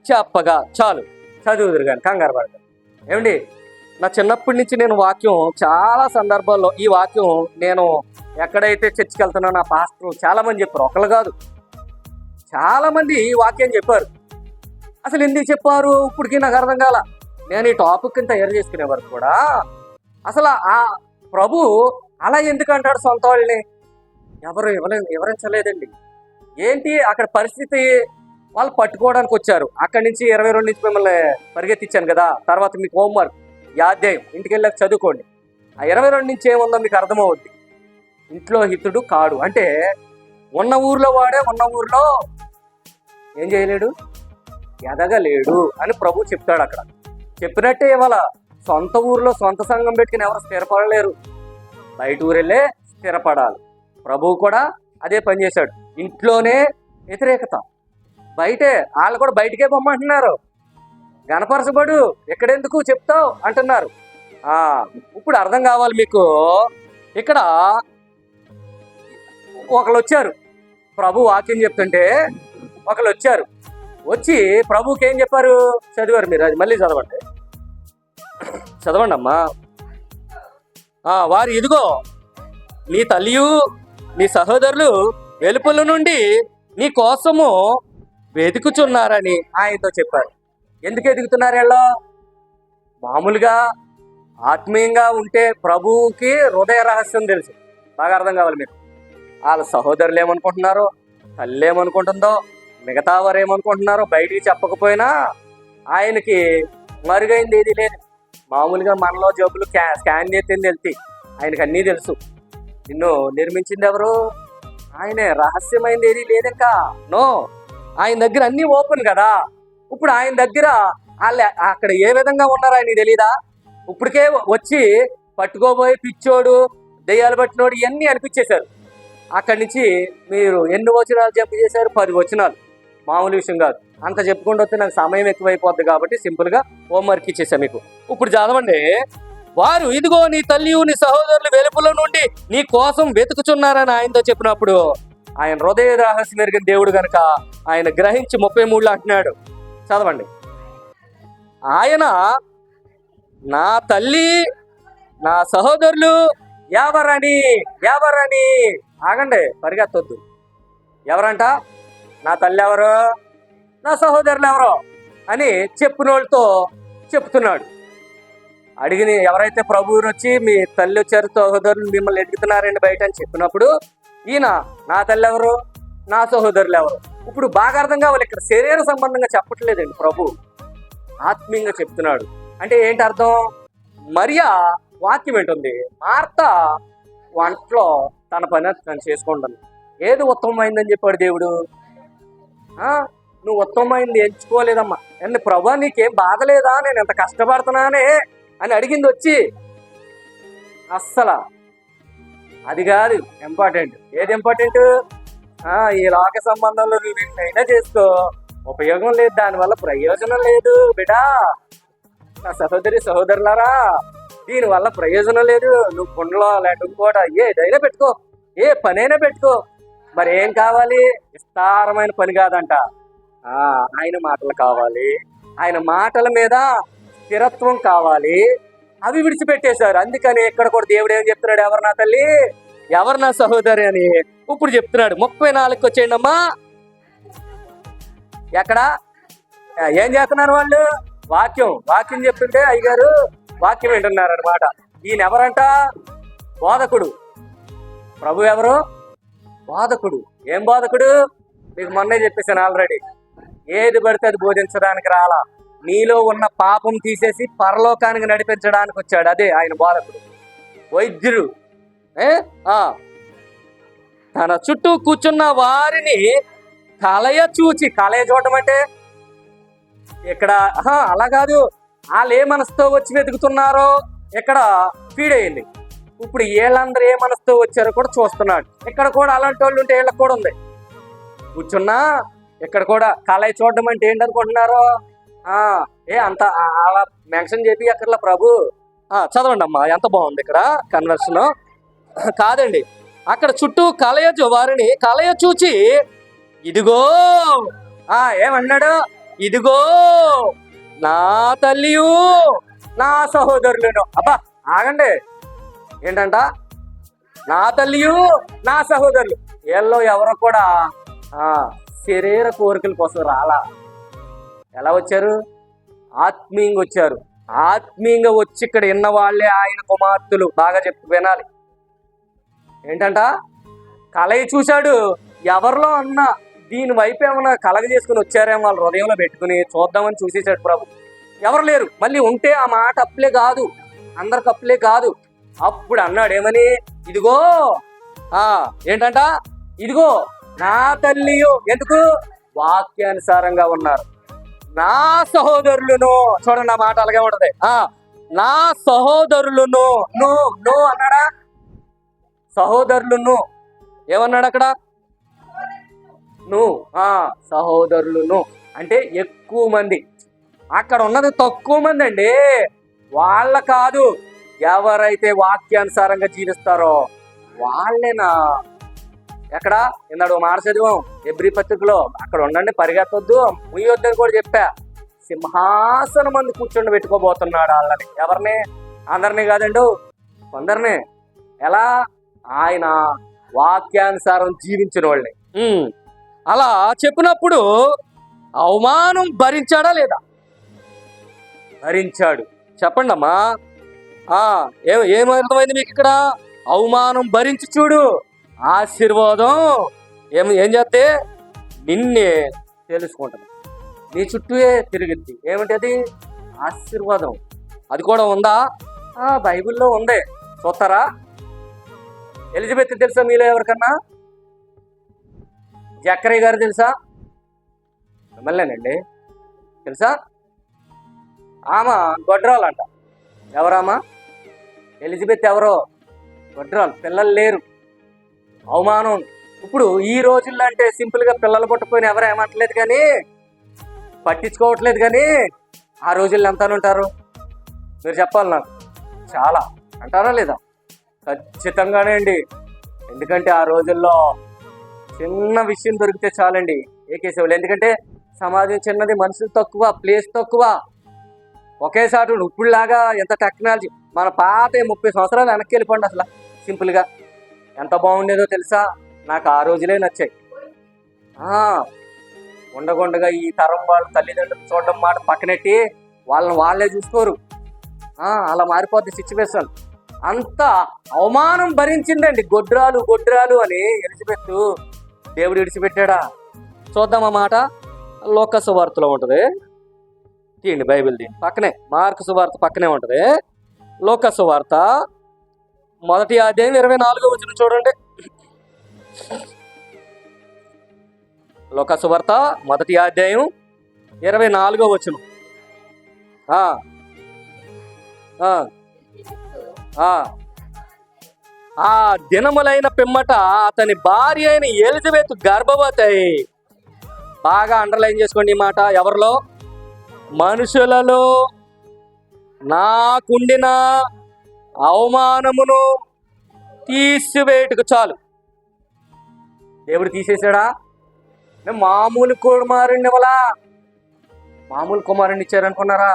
చెప్పగా. చాలు, చదువుదురు కానీ కంగారు పడతారు. ఏమండి, నా చిన్నప్పటి నుంచి నేను వాక్యం చాలా సందర్భాల్లో ఈ వాక్యం నేను ఎక్కడైతే చర్చికి వెళ్తున్నా నా పాస్టర్లు చాలామంది చెప్పారు. ఒకళ్ళు కాదు, చాలామంది ఈ వాక్యం చెప్పారు. అసలు ఎందుకు చెప్పారు ఇప్పటికీ నాకు అర్థం కాల. నేను ఈ టాపిక్ కింద తయారు చేసుకునే వరకు కూడా అసలు ఆ ప్రభు అలా ఎందుకు అంటాడు సొంత వాళ్ళని? ఎవరు వివరించలేదండి. ఏంటి అక్కడ పరిస్థితి? వాళ్ళు పట్టుకోవడానికి వచ్చారు. అక్కడి నుంచి 22 నుంచి మిమ్మల్ని పరిగెత్తించాను కదా. తర్వాత మీకు హోంవర్క్ ఈ అధ్యాయం ఇంటికి వెళ్ళాక చదువుకోండి. ఆ 22 నుంచి ఏముందో మీకు అర్థమవుద్ది. ఇంట్లో హితుడు కాడు అంటే ఉన్న ఊర్లో వాడే ఉన్న ఊర్లో ఏం చేయలేడు, ఎదగలేడు అని ప్రభు చెప్తాడు. అక్కడ చెప్పినట్టే ఇవాళ సొంత ఊర్లో సొంత సంఘం పెట్టుకుని ఎవరు స్థిరపడలేరు. బయట ఊరెళ్ళే స్థిరపడాలి. ప్రభువు కూడా అదే పని చేశాడు. ఇంట్లోనే వ్యతిరేకత, బయటే వాళ్ళు కూడా బయటకే పొమ్మంటున్నారు. గణపరచబడు, ఎక్కడెందుకు చెప్తావు అంటున్నారు. ఇప్పుడు అర్థం కావాలి మీకు. ఇక్కడ ఒకళ్ళు వచ్చారు, ప్రభు వాక్యం చెప్తుంటే ఒకళ్ళు వచ్చారు. వచ్చి ప్రభుకి ఏం చెప్పారు? చదివారు మీరు, అది మళ్ళీ చదవండి. చదవండి అమ్మా. వారు ఇదిగో నీ తల్లియు నీ సహోదరులు వెలుపల నుండి నీ కోసము వెతుకుచున్నారని ఆయనతో చెప్పారు. ఎందుకు ఎదుగుతున్నారు వీళ్ళు? మామూలుగా ఆత్మీయంగా ఉంటే ప్రభువుకి హృదయ రహస్యం తెలుసు. బాగా అర్థం కావాలి మీకు. వాళ్ళ సహోదరులు ఏమనుకుంటున్నారో, తల్లి ఏమనుకుంటుందో, మిగతా వారు ఏమనుకుంటున్నారో బయటికి చెప్పకపోయినా ఆయనకి మరుగైంది ఏది లేదు. మామూలుగా మనలో జబ్బులు స్కాన్ చేస్తే వెళ్తాయి. ఆయనకి అన్నీ తెలుసు. నిన్ను నిర్మించింది ఎవరు? ఆయనే. రహస్యమైంది ఏది లేదు ఇంకా. నో, ఆయన దగ్గర అన్నీ ఓపెన్ కదా. ఇప్పుడు ఆయన దగ్గర వాళ్ళు అక్కడ ఏ విధంగా ఉన్నారో ఆయనకి తెలీదా? ఇప్పటికే వచ్చి పట్టుకోబోయి పిచ్చోడు, దెయ్యాలు పట్టినోడు ఇవన్నీ అనిపించేశారు. అక్కడి నుంచి మీరు ఎన్ని వచనాలు జంప్ చేశారు? 10 వచనాలు. మామూలు విషయం కాదు. అంత చెప్పుకుంటూ వస్తే నాకు సమయం ఎక్కువైపోద్ది కాబట్టి సింపుల్గా హోంవర్క్ ఇచ్చేసా మీకు. ఇప్పుడు చదవండి. వారు ఇదిగో నీ తల్లియు నీ సహోదరులు వెలుపల నుండి నీ కోసం వెతుకుచున్నారని ఆయనతో చెప్పినప్పుడు ఆయన హృదయ రహస్యం ఎరిగిన దేవుడు కనుక ఆయన గ్రహించి 33లో అంటున్నాడు. చదవండి. ఆయన నా తల్లి నా సహోదరులు ఎవరని ఆగండి, పరిగెత్తొద్దు. ఎవరంట? నా తల్లి ఎవరు, నా సహోదరులు ఎవరో అని చెప్పినోళ్ళతో చెప్తున్నాడు. అడిగిన ఎవరైతే ప్రభువుని వచ్చి మీ తల్లి వచ్చారు, సహోదరులు మిమ్మల్ని ఎదుగుతున్నారండి బయట అని చెప్పినప్పుడు ఈయన నా తల్లి ఎవరు, నా సహోదరులు ఎవరు. ఇప్పుడు బాగా అర్థం కావాలి. ఇక్కడ శరీర సంబంధంగా చెప్పట్లేదండి, ప్రభు ఆత్మీయంగా చెప్తున్నాడు. అంటే ఏంటి అర్థం? మరియా వాక్యం ఏంటుంది, మార్త వంటలో తన పని తను చేసుకుంటాను. ఏది ఉత్తమమైందని చెప్పాడు దేవుడు. నువ్వు ఉత్తమమైంది ఎంచుకోలేదమ్మా. అండ్ ప్రభా నీకేం బాధలేదా, నేను ఎంత కష్టపడుతున్నానే అని అడిగింది వచ్చి. అస్సలు అది కాదు ఇంపార్టెంట్. ఏది ఇంపార్టెంట్? ఈ లోక సంబంధంలో నువ్వు ఎన్నైనా చేసుకో, ఉపయోగం లేదు, దానివల్ల ప్రయోజనం లేదు బిడా. నా సహోదరులారా, దీనివల్ల ప్రయోజనం లేదు. నువ్వు కుండలో లేకపోతే ఇంకోట ఏదైనా పెట్టుకో, ఏ పనైనా పెట్టుకో, మరి ఏం కావాలి? విస్తారమైన పని కాదంట, ఆయన మాటలు కావాలి, ఆయన మాటల మీద స్థిరత్వం కావాలి. అవి విడిచిపెట్టేశారు. అందుకని ఇక్కడ కూడా దేవుడు ఏం చెప్తున్నాడు? ఎవరు నా తల్లి, ఎవరు నా సహోదరి అని ఇప్పుడు చెప్తున్నాడు. 34కి వచ్చేయండి అమ్మా. ఎక్కడ ఏం చేస్తున్నారు వాళ్ళు? వాక్యం చెప్తుంటే అయ్యగారు వాక్యం వింటున్నారు అనమాట. ఈయన ఎవరంట? బోధకుడు. ప్రభు ఎవరు? బోధకుడు. ఏం బోధకుడు? మీకు మొన్నే చెప్పేశాను ఆల్రెడీ. ఏది పడితే అది బోధించడానికి రాలా, నీలో ఉన్న పాపం తీసేసి పరలోకానికి నడిపించడానికి వచ్చాడు. అదే ఆయన బోధకుడు, వైద్యుడు. తన చుట్టూ కూర్చున్న వారిని కలయ చూడటం అంటే ఇక్కడ అలా కాదు. వాళ్ళు ఏ మనసుతో వచ్చి వెతుకుతున్నారో ఇక్కడ ఫీడ్ అయ్యింది. ఇప్పుడు వీళ్ళందరూ ఏ మనసుతో వచ్చారో కూడా చూస్తున్నాడు. ఇక్కడ కూడా అలాంటి వాళ్ళు ఉంటే వీళ్ళకి కూడా ఉంది. కూర్చున్నా ఇక్కడ కూడా కలయి చూడడం అంటే ఏంటనుకుంటున్నారు? అంత అలా మెన్షన్ చేపి అక్కర్లా ప్రభు. చదవండి అమ్మా, ఎంత బాగుంది ఇక్కడ కన్వర్షన్. కాదండి, అక్కడ చుట్టూ వారిని కలయ చూచి ఇదిగో ఏమన్నాడు? ఇదిగో నా తల్లియు నా సహోదరులను. అబ్బా ఆగండి, ఏంటంట? నా తల్లియు నా సహోదరులు. వీళ్ళు ఎవరో కూడా శరీర కోరికల కోసం రాలా. ఎలా వచ్చారు? ఆత్మీయంగా వచ్చారు. ఆత్మీయంగా వచ్చి ఇక్కడ విన్న వాళ్ళే ఆయన కుమార్తెలు. బాగా వినాలి. ఏంటంట? కలయి చూశాడు. ఎవరిలో అన్న దీని వైపు ఏమన్నా కలగ చేసుకుని వచ్చారేమో వాళ్ళ హృదయంలో పెట్టుకుని చూద్దామని చూసేసాడు ప్రభు. ఎవరు లేరు. మళ్ళీ ఉంటే ఆ మాట అప్పులే కాదు, అందరికి అప్పులే కాదు. అప్పుడు అన్నాడు ఏమని? ఇదిగో ఏంటంట? ఇదిగో నా తల్లియు. ఎందుకు? వాక్యానుసారంగా ఉన్నారు. నా సహోదరులను. చూడండి ఆ మాట అలాగే ఉంటది. నా సహోదరులను. నో అన్నాడా? సహోదరులను ఏమన్నాడు అక్కడ? సహోదరులను అంటే ఎక్కువ మంది. అక్కడ ఉన్నది తక్కువ మంది అండి. వాళ్ళ కాదు, ఎవరైతే వాక్యానుసారంగా జీవిస్తారో వాళ్ళేనా. ఎక్కడ ఇందాడు మాట చదివాం ఎబ్రీ పత్రికలో. అక్కడ ఉండండి, పరిగెత్తొద్దు, ముయ్యొద్దని కూడా చెప్పా. సింహాసనం మంది కూర్చొని పెట్టుకోబోతున్నాడు వాళ్ళని. ఎవరిని? అందరినీ కాదండు, కొందరిని. ఎలా? ఆయన వాక్యానుసారం జీవించిన వాళ్ళని. అలా చెప్పినప్పుడు అవమానం భరించాడా లేదా? భరించాడు. చెప్పండి అమ్మా. ఏమర్థమైంది మీకు ఇక్కడ? అవమానం భరించి చూడు, ఆశీర్వాదం ఏం చేస్తే నిన్నే తెలుసుకుంటుంది, నీ చుట్టూయే తిరిగిద్ది. ఏమిటది? ఆశీర్వాదం. అది కూడా ఉందా? బైబిల్లో ఉంది, చూస్తారా? ఎలిజబెత్ తెలుసా మీలో ఎవరికన్నా? జక్కరయ్య గారు తెలుసా? మిమ్మల్నేనండి తెలుసా? ఆమె గొడ్రాలంట. ఎవరామా? ఎలిజబెత్ ఎవరో గొడ్రాలు, పిల్లలు లేరు. అవమానం. ఇప్పుడు ఈ రోజుల్లో అంటే సింపుల్గా పిల్లలు పుట్టపోయిన ఎవరు ఏమంటలేదు కానీ, పట్టించుకోవట్లేదు. కానీ ఆ రోజుల్లో ఎంత ఉంటారు మీరు చెప్పాలి నాకు. చాలా అంటారా లేదా? ఖచ్చితంగానే అండి. ఎందుకంటే ఆ రోజుల్లో చిన్న విషయం దొరికితే చాలండి ఏకేసేవాళ్ళు. ఎందుకంటే సమాజం చిన్నది, మనుషులు తక్కువ, ప్లేస్ తక్కువ. ఒకేసారి ఇప్పుడులాగా ఎంత టెక్నాలజీ. మన పాత 30 సంవత్సరాలు వెనక్కి వెళ్ళిపోండి. అసలు సింపుల్గా ఎంత బాగుండేదో తెలుసా? నాకు ఆ రోజులే నచ్చాయి. ఉండగుండగా ఈ తరం వాళ్ళు తల్లిదండ్రులు చూడడం మాట పక్కనెట్టి వాళ్ళే చూసుకోరు. అలా మారిపోద్ది సిచ్యువేషన్. అంత అవమానం భరించిందండి. గొడ్రాలు అని ఎలిజబెత్. దేవుడు విడిచిపెట్టాడా? చూద్దామా మాట. లోకా సువార్తలో ఉంటుంది, తీయండి బైబిల్. దీని పక్కనే మార్కు సువార్త పక్కనే ఉంటుంది. లోకా సువార్త 1వ అధ్యాయం 24వ వచనం చూడండి. లోకా సువార్త 1వ అధ్యాయం 24వ వచనం. ఆ దినములైన పిమ్మట అతని భార్య అయిన ఎలిజబెత్ గర్భవతి. బాగా అండర్లైన్ చేసుకోండి ఈ మాట. ఎవరిలో? మనుషులలో నాకుండిన అవమానమును తీసివేయటకు చాలు. దేవుడు తీసేశాడా? మామూలు కుమారుణ్ణి ఇవ్వలా, మామూలు కుమారుణ్ణి ఇచ్చారనుకున్నారా?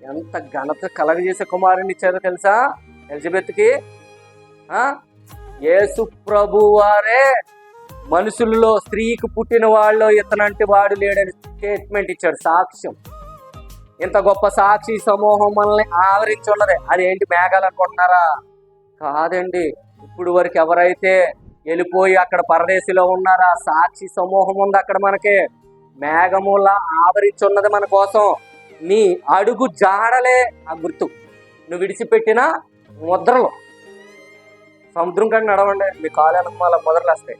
ఎంత ఘనత కలగజేసే కుమారుణ్ణి ఇచ్చారో తెలుసా ఎలిజబెత్కి? యేసు ప్రభు వారే మనుషుల్లో స్త్రీకి పుట్టిన వాళ్ళు ఇతనంటే వాడు లేడని స్టేట్మెంట్ ఇచ్చాడు, సాక్ష్యం. ఇంత గొప్ప సాక్షి సమూహం మనల్ని ఆవరించి ఉన్నది. అదేంటి మేఘాలు అనుకుంటున్నారా? కాదండి. ఇప్పుడు వరకు ఎవరైతే వెళ్ళిపోయి అక్కడ పరదేశిలో ఉన్నారా, సాక్షి సమూహం ఉంది అక్కడ. మనకి మేఘములా ఆవరించి ఉన్నది మన కోసం. నీ అడుగు జాడలే ఆ గుర్తు, నువ్వు విడిచిపెట్టిన ముద్రలు. సముద్రం కంటే నడవండి, మీ కాలు మళ్ళీ ముద్రలు వస్తాయి.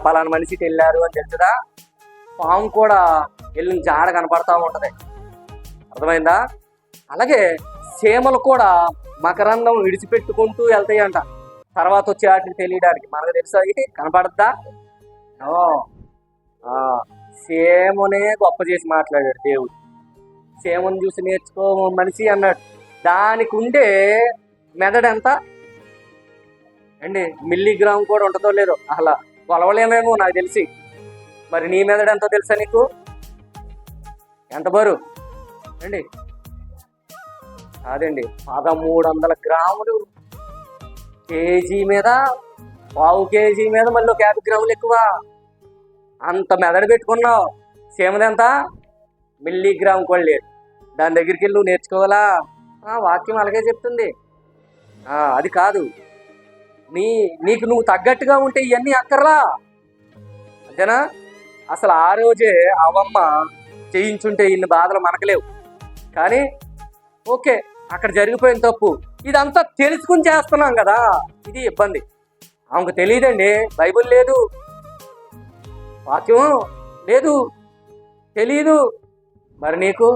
పలానా మనిషికి వెళ్ళారు అని తెలుసుదా? పాము కూడా వెళ్ళిన జాడ కనపడతా ఉంటది, అర్థమైందా? అలాగే సీమలు కూడా మకరందం విడిచిపెట్టుకుంటూ వెళ్తాయి అంట, తర్వాత వచ్చే వాటిని తెలియడానికి. మనకు తెలుసా? కనపడద్దా? సేమునే గొప్ప చేసి మాట్లాడాడు దేవుడు. సేముని చూసి నేర్చుకో మనిషి అన్నాడు. దానికి ఉండే మెదడు ఎంత అండి? మిల్లీగ్రామ్ కూడా ఉంటుందో లేదో అసలు కొలవలేమేమో నాకు తెలిసి. మరి నీ మెదడు ఎంతో తెలుసా నీకు? ఎంత బరువు అండి? కాదండి, 1300 గ్రాములు. కేజీ మీద, పావు కేజీ మీద మళ్ళీ 50 గ్రాములు ఎక్కువ. అంత మెదడు పెట్టుకున్నావు. సేమదెంత? మిల్లీగ్రామ్ కూడా లేదు. దాని దగ్గరికి వెళ్ళి నువ్వు నేర్చుకోవాలా? వాక్యం అలాగే చెప్తుంది. అది కాదు, నీకు నువ్వు తగ్గట్టుగా ఉంటే ఇవన్నీ అక్కర్లా, అంతేనా? అసలు ఆ రోజే అవమ్మ చేయించుంటే ఇన్ని బాధలు మనకు లేవు. కానీ ఓకే, అక్కడ జరిగిపోయిన తప్పు. ఇదంతా తెలుసుకుని చేస్తున్నాం కదా, ఇది ఇబ్బంది. ఆమెకు తెలియదండి, బైబిల్ లేదు, వాక్యం లేదు, తెలీదు. మరి నీకు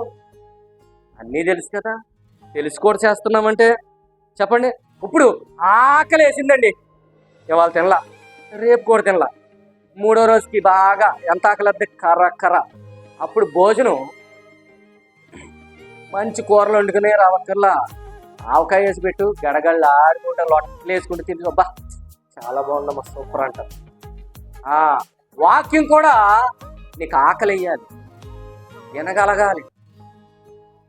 అన్నీ తెలుసు కదా, తెలుసుకోవడం చేస్తున్నామంటే చెప్పండి. ఇప్పుడు ఆకలి వేసిందండి, ఇవాళ తినలా, రేపు కూడా తినలా, 3వ రోజుకి బాగా ఎంత ఆకలి వద్ద కర్ర. అప్పుడు భోజనం మంచి కూరలు వండుకునే రావక్కర్లా, ఆవకాయ వేసి పెట్టు, గడగళ్ళు ఆడుకుంటా లొట్టలు వేసుకుంటూ తింటు, అబ్బా చాలా బాగుందమ్మా, సూపర్ అంటారు. వాక్యం కూడా నీకు ఆకలి వేయాలి, వినగలగాలి,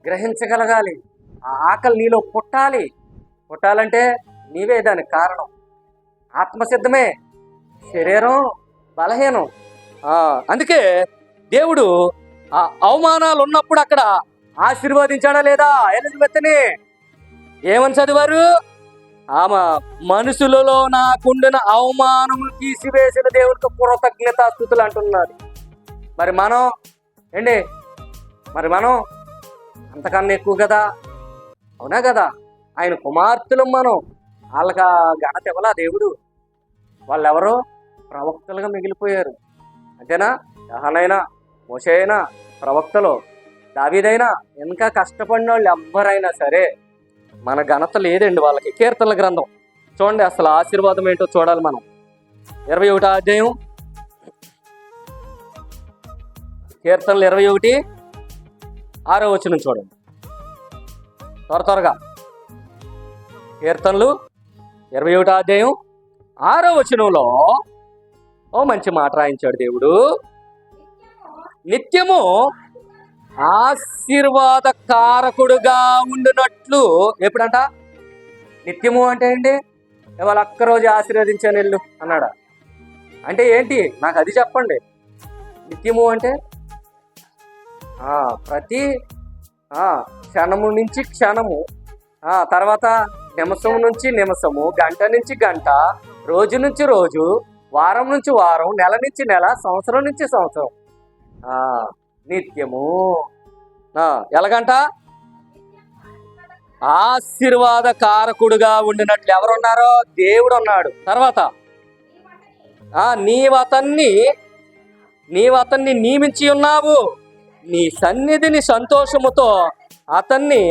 గ్రహించగలగాలి. ఆ ఆకలి నీలో పుట్టాలంటే నీవే దానికి కారణం. ఆత్మసిద్ధమే, శరీరం బలహీనం. అందుకే దేవుడు ఆ అవమానాలు ఉన్నప్పుడు అక్కడ ఆశీర్వదించాడా లేదా? ఎలిజబెత్ని ఏమని చదివారు? ఆమె మనుషులలో నాకుండిన అవమానము తీసివేసిన దేవుడికి కృతజ్ఞతాస్తుతులు అంటున్నారు. మరి మనం ఏంటి? మనం అంతకన్నా ఎక్కువ కదా, అవునా కదా? ఆయన కుమార్తెలు మనం, వాళ్ళకి ఘనత ఇవ్వలా దేవుడు? వాళ్ళెవరో ప్రవక్తలుగా మిగిలిపోయారు, అంతేనా? యెహోషువైనా, మోషే అయినా ప్రవక్తలు, దావీదైనా, ఇంకా కష్టపడిన వాళ్ళు ఎవ్వరైనా సరే మన ఘనత లేదండి వాళ్ళకి. కీర్తనల గ్రంథం చూడండి, అసలు ఆశీర్వాదం ఏంటో చూడాలి మనం. 21వ అధ్యాయం, కీర్తనలు 21:6 వచనం చూడండి త్వరగా. కీర్తనలు 21వ అధ్యాయం 6వ వచనంలో మంచి మాట రాయించాడు దేవుడు. నిత్యము ఆశీర్వాదకారకుడుగా ఉండినట్లు. ఎప్పుడంట? నిత్యము అంటే ఏంటి? ఇవాళ ఒక్కరోజు ఆశీర్వదించాను వెళ్ళు అన్నాడా? అంటే ఏంటి? నాకు అది చెప్పండి. నిత్యము అంటే ప్రతి క్షణము నుంచి క్షణము, తర్వాత నిమిషం నుంచి నిమిషము, గంట నుంచి గంట, రోజు నుంచి రోజు, వారం నుంచి వారం, నెల నుంచి నెల, సంవత్సరం నుంచి సంవత్సరం. నిత్యము ఎలాగంట? ఆశీర్వాదకారకుడుగా ఉండినట్లు ఎవరున్నారో? దేవుడు ఉన్నాడు. తర్వాత నీవు అతన్ని నియమించి ఉన్నావు, నీ సన్నిధిని సంతోషముతో అతన్ని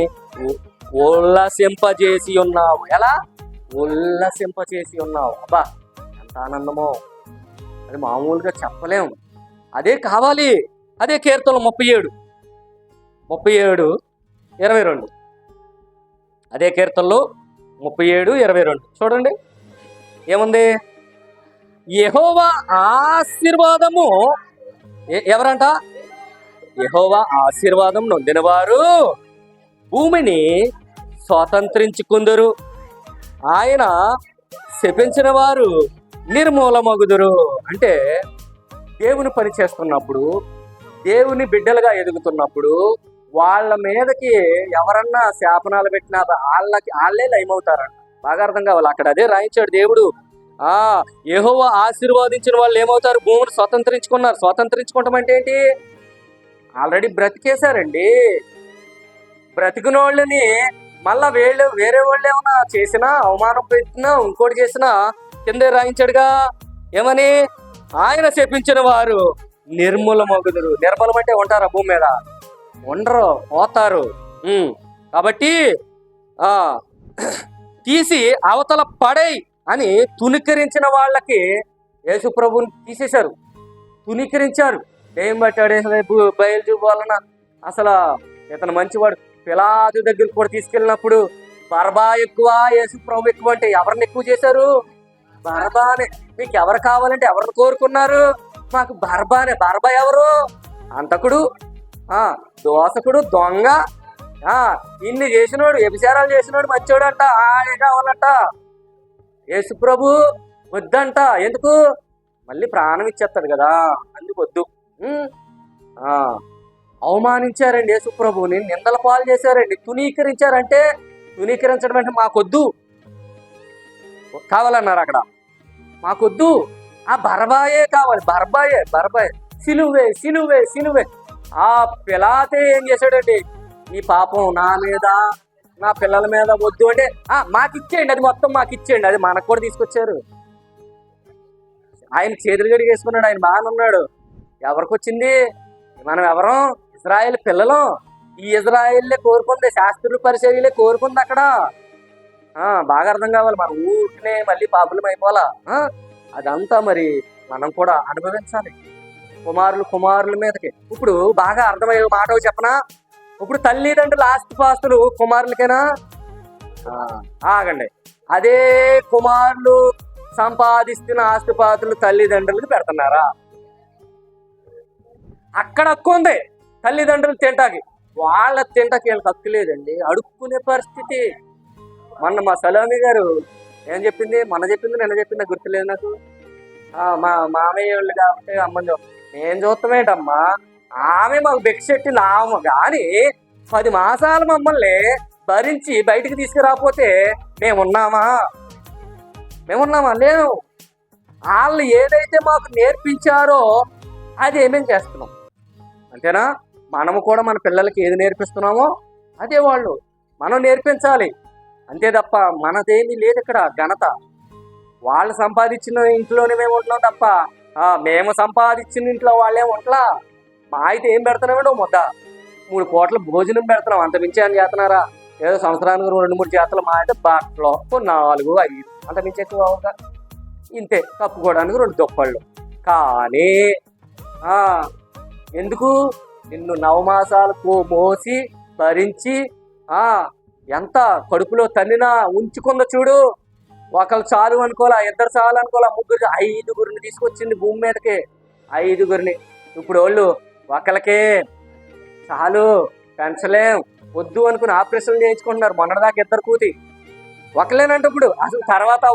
ఉల్లసింపజేసి ఉన్నావు. ఎలా ఉల్లసింపజేసి ఉన్నావు? అబ్బా ఎంత ఆనందమో, అది మామూలుగా చెప్పలేము. అదే కావాలి. అదే కీర్తనలు 37:22. అదే కీర్తనలు 37:22 చూడండి ఏముంది. యెహోవా ఆశీర్వాదము ఎవరంట? యెహోవా ఆశీర్వాదం నొందినవారు భూమిని స్వాతంత్రించుకుందరు, ఆయన శపించిన వారు నిర్మూలమగుదురు. అంటే దేవుని పని చేస్తున్నప్పుడు, దేవుని బిడ్డలుగా ఎదుగుతున్నప్పుడు వాళ్ళ మీదకి ఎవరన్నా శాపనాలు పెట్టినా వాళ్ళే లయమవుతారంట. బాగా అర్థం కావాలి. అక్కడ అదే రాయించాడు దేవుడు. యెహోవా ఆశీర్వాదించిన వాళ్ళు ఏమవుతారు? భూమిని స్వతంత్రించుకున్నారు. స్వతంత్రించుకోవటం అంటే ఏంటి? ఆల్రెడీ బ్రతికేశారండి. బ్రతికిన వాళ్ళని మళ్ళా వేరే వాళ్ళు ఏమన్నా చేసినా, అవమానం పెట్టినా, ఇంకోటి చేసినా కిందే రాయించాడుగా. ఏమని? ఆయన శపించిన వారు నిర్మూలమగుదురు. నిర్మలం అంటే ఉంటారా భూమి మీద? ఉండరు, పోతారు. కాబట్టి తీసి అవతల పడై అని తునికరించిన వాళ్ళకి యేసు ప్రభుని తీసేశారు, తునికరించారు. ఏం పట్టాడు బయలు చూపాలన్న? అసలు ఇతను మంచివాడు. పిలాతు దగ్గరికి కూడా తీసుకెళ్ళినప్పుడు బరబా ఎక్కువ, యేసు ప్రభు ఎక్కువ అంటే ఎవరిని ఎక్కువ చేశారు? బరబానే. మీకు ఎవరు కావాలంటే ఎవరిని కోరుకున్నారు? మాకు బరబానే. బరబా ఎవరు? అంతకుడు, దోసకుడు, దొంగ, ఇన్ని చేసినోడు, వ్యభిచారాలు చేసినోడు మంచోడు అంట. ఆయన కావాలంట. యేసు ప్రభు వద్దంట. ఎందుకు? మళ్ళీ ప్రాణం ఇచ్చేస్తాడు కదా, అందుకు వద్దు. అవమానించారండి యేసు ప్రభుని, నిందల పాలు చేశారండి, తునీకరించారంటే, తునీకరించడం అంటే మాకొద్దు కావాలన్నారు అక్కడ. మాకొద్దు, ఆ బరబాయే కావాలి. బరబాయే సిలువే. ఆ పిలాతే ఏం చేశాడండి? ఈ పాపం నా మీద, నా పిల్లల మీద వద్దు అంటే మాకిచ్చేయండి, అది మొత్తం మాకిచ్చేయండి. అది మనకు కూడా తీసుకొచ్చారు. ఆయన చేతులు గడిగి వేసుకున్నాడు, ఆయన బాగానున్నాడు. ఎవరికి వచ్చింది? మనం ఎవరం? ఇజ్రాయేల్ పిల్లలు. ఈ ఇజ్రాయేల్లే కోరుకుంది, శాస్త్రులు పరిచర్యలే కోరుకుంది అక్కడ. బాగా అర్థం కావాలి. మనం ఊరికనే మళ్ళీ పాపులం అయిపోవాలా? అదంతా మరి మనం కూడా అనుభవించాలి. కుమారుల మీదకి. ఇప్పుడు బాగా అర్థమయ్యే మాట చెప్పనా? ఇప్పుడు తల్లిదండ్రుల ఆస్తిపాస్తులు కుమారులకేనా? ఆగండి. అదే కుమారులు సంపాదిస్తున్న ఆస్తిపాస్తులు తల్లిదండ్రులకు పెడుతున్నారా? అక్కడ హక్కు ఉంది తల్లిదండ్రులు తింటాకి, వాళ్ళ తింటాకి వీళ్ళకి హక్కు లేదండి. అడుక్కునే పరిస్థితి. మొన్న మా సలోమి గారు ఏం చెప్పింది? నిన్న చెప్పిందా గుర్తులేదు నాకు. మా మామయ్య వాళ్ళు కాబట్టి అమ్మని నేను చూస్తామేంటమ్మా, ఆమె మాకు భిక్షెట్టింది ఆమె. కానీ 10 మాసాలు మమ్మల్ని భరించి బయటికి తీసుకురాకపోతే మేమున్నామా? లేవు. వాళ్ళు ఏదైతే మాకు నేర్పించారో అది ఏమేం చేస్తున్నాం, అంతేనా? మనము కూడా మన పిల్లలకి ఏది నేర్పిస్తున్నామో అదే వాళ్ళు మనం నేర్పించాలి. అంతే తప్ప మనదేమీ లేదు ఇక్కడ ఘనత. వాళ్ళు సంపాదించిన ఇంట్లోనే మేము ఉంటున్నాం తప్ప మేము సంపాదించిన ఇంట్లో వాళ్ళే ఉంటలా. మా అయితే ఏం పెడుతున్నామేంటో ముద్ద 3 పూటల భోజనం పెడుతున్నాం. అంత మించి అని చేస్తున్నారా? ఏదో సంవత్సరానికి 2-3 చేతలు మా అయితే బాటలో 4-5 అంత మించి ఎక్కువ అవుతా. ఇంతే, కప్పుకోవడానికి 2 దుప్పళ్ళు. కానీ ఎందుకు? నిన్ను 9 మాసాలు మోసి భరించి ఎంత కడుపులో తన్నినా ఉంచుకుందో చూడు. ఒకళ్ళు చాలు అనుకోవాలా, 2 చాలు అనుకోవాలా, 3, 5 తీసుకొచ్చింది భూమి మీదకి. 5. ఇప్పుడు వాళ్ళు ఒకళ్ళకే చాలు, పెంచలేం, వద్దు అనుకుని ఆపరేషన్ చేయించుకుంటున్నారు. మొన్నటిదాకా 2 కూతి ఒకలేనంటే ఇప్పుడు అసలు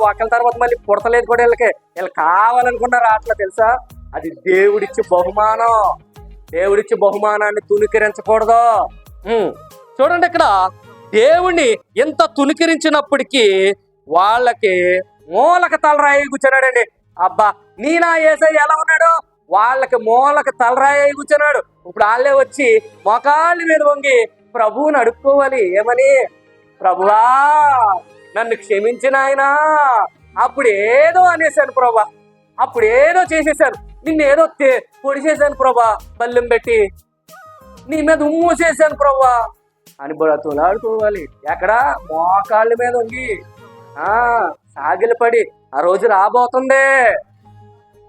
ఒకళ్ళ తర్వాత మళ్ళీ పుడతలేదు కూడా వీళ్ళు కావాలనుకున్నారు అట్లా. తెలుసా? అది దేవుడిచ్చి బహుమానం. దేవుడిచ్చి బహుమానాన్ని తునికరించకూడదు. చూడండి, ఇక్కడ దేవుణ్ణి ఎంత తునికరించినప్పటికీ వాళ్ళకి మూలక తలరాయి కూర్చున్నాడండి. అబ్బా, నా యేసయ్య ఎలా ఉన్నాడు? వాళ్ళకి మూలక తలరాయి కూర్చున్నాడు. ఇప్పుడు వాళ్ళే వచ్చి మోకాళ్ళ మీద వంగి ప్రభువుని అడుక్కోవాలి. ఏమని? ప్రభువా, నన్ను క్షమించిన ఆయన. అప్పుడు ఏదో అనేసాను ప్రభా, అప్పుడు ఏదో చేసేసాను, నిన్నేదో పొడి చేశాను ప్రభా, బల్లెం పెట్టి నీ మీద ఉమ్మూసేసాను ప్రభా అని బ్రతులాడుకోవాలి. ఎక్కడ? మోకాళ్ళ మీద వంగి సాగిలపడి. ఆ రోజు రాబోతుందే.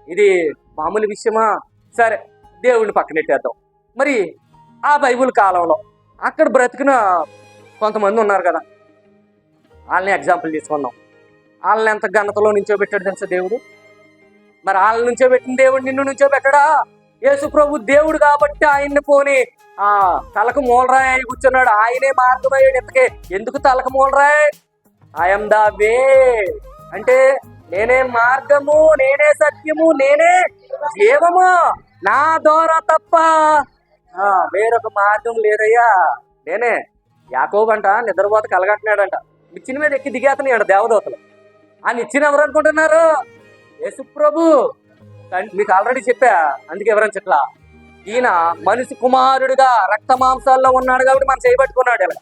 ఇది మామూలు విషయమా? సరే, దేవుడిని పక్కనెట్టేద్దాం. మరి ఆ బైబిల్ కాలంలో అక్కడ బ్రతికిన కొంతమంది ఉన్నారు కదా, వాళ్ళని ఎగ్జాంపుల్ తీసుకున్నాం. వాళ్ళని ఎంత ఘనతలో నుంచోబెట్టాడు తెలుసా దేవుడు. మరి వాళ్ళని నుంచోబెట్టిన దేవుడు నిన్ను నుంచోబెట్టడా? యేసు ప్రభు దేవుడు కాబట్టి ఆయన్ని పోని తలకు మూలరాయి అయి కూర్చున్నాడు. ఆయనే మార్గమయ్యాడు. ఇంతకే ఎందుకు తలకు మూలరాయి? ఐఎమ్ ద వే అంటే నేనే మార్గము, నేనే సత్యము, నేనే జీవము, నా ద్వారా తప్ప వేరొక మార్గం లేదయ్యా. నేనే. యాకోబు అంట నిద్రపోత కలగట్టినాడంట. నిచ్చిన మీద ఎక్కి దిగేతన్నాడు దేవదూతలు. ఆ నిచ్చిన ఎవరు అనుకుంటున్నారు? యేసు ప్రభు. మీకు ఆల్రెడీ చెప్పా, అందుకే ఎవరని చెప్పలా. ఈయన మనిషి కుమారుడిగా రక్త మాంసాల్లో ఉన్నాడు కాబట్టి మనం చేయబట్టుకున్నాడు. ఇలా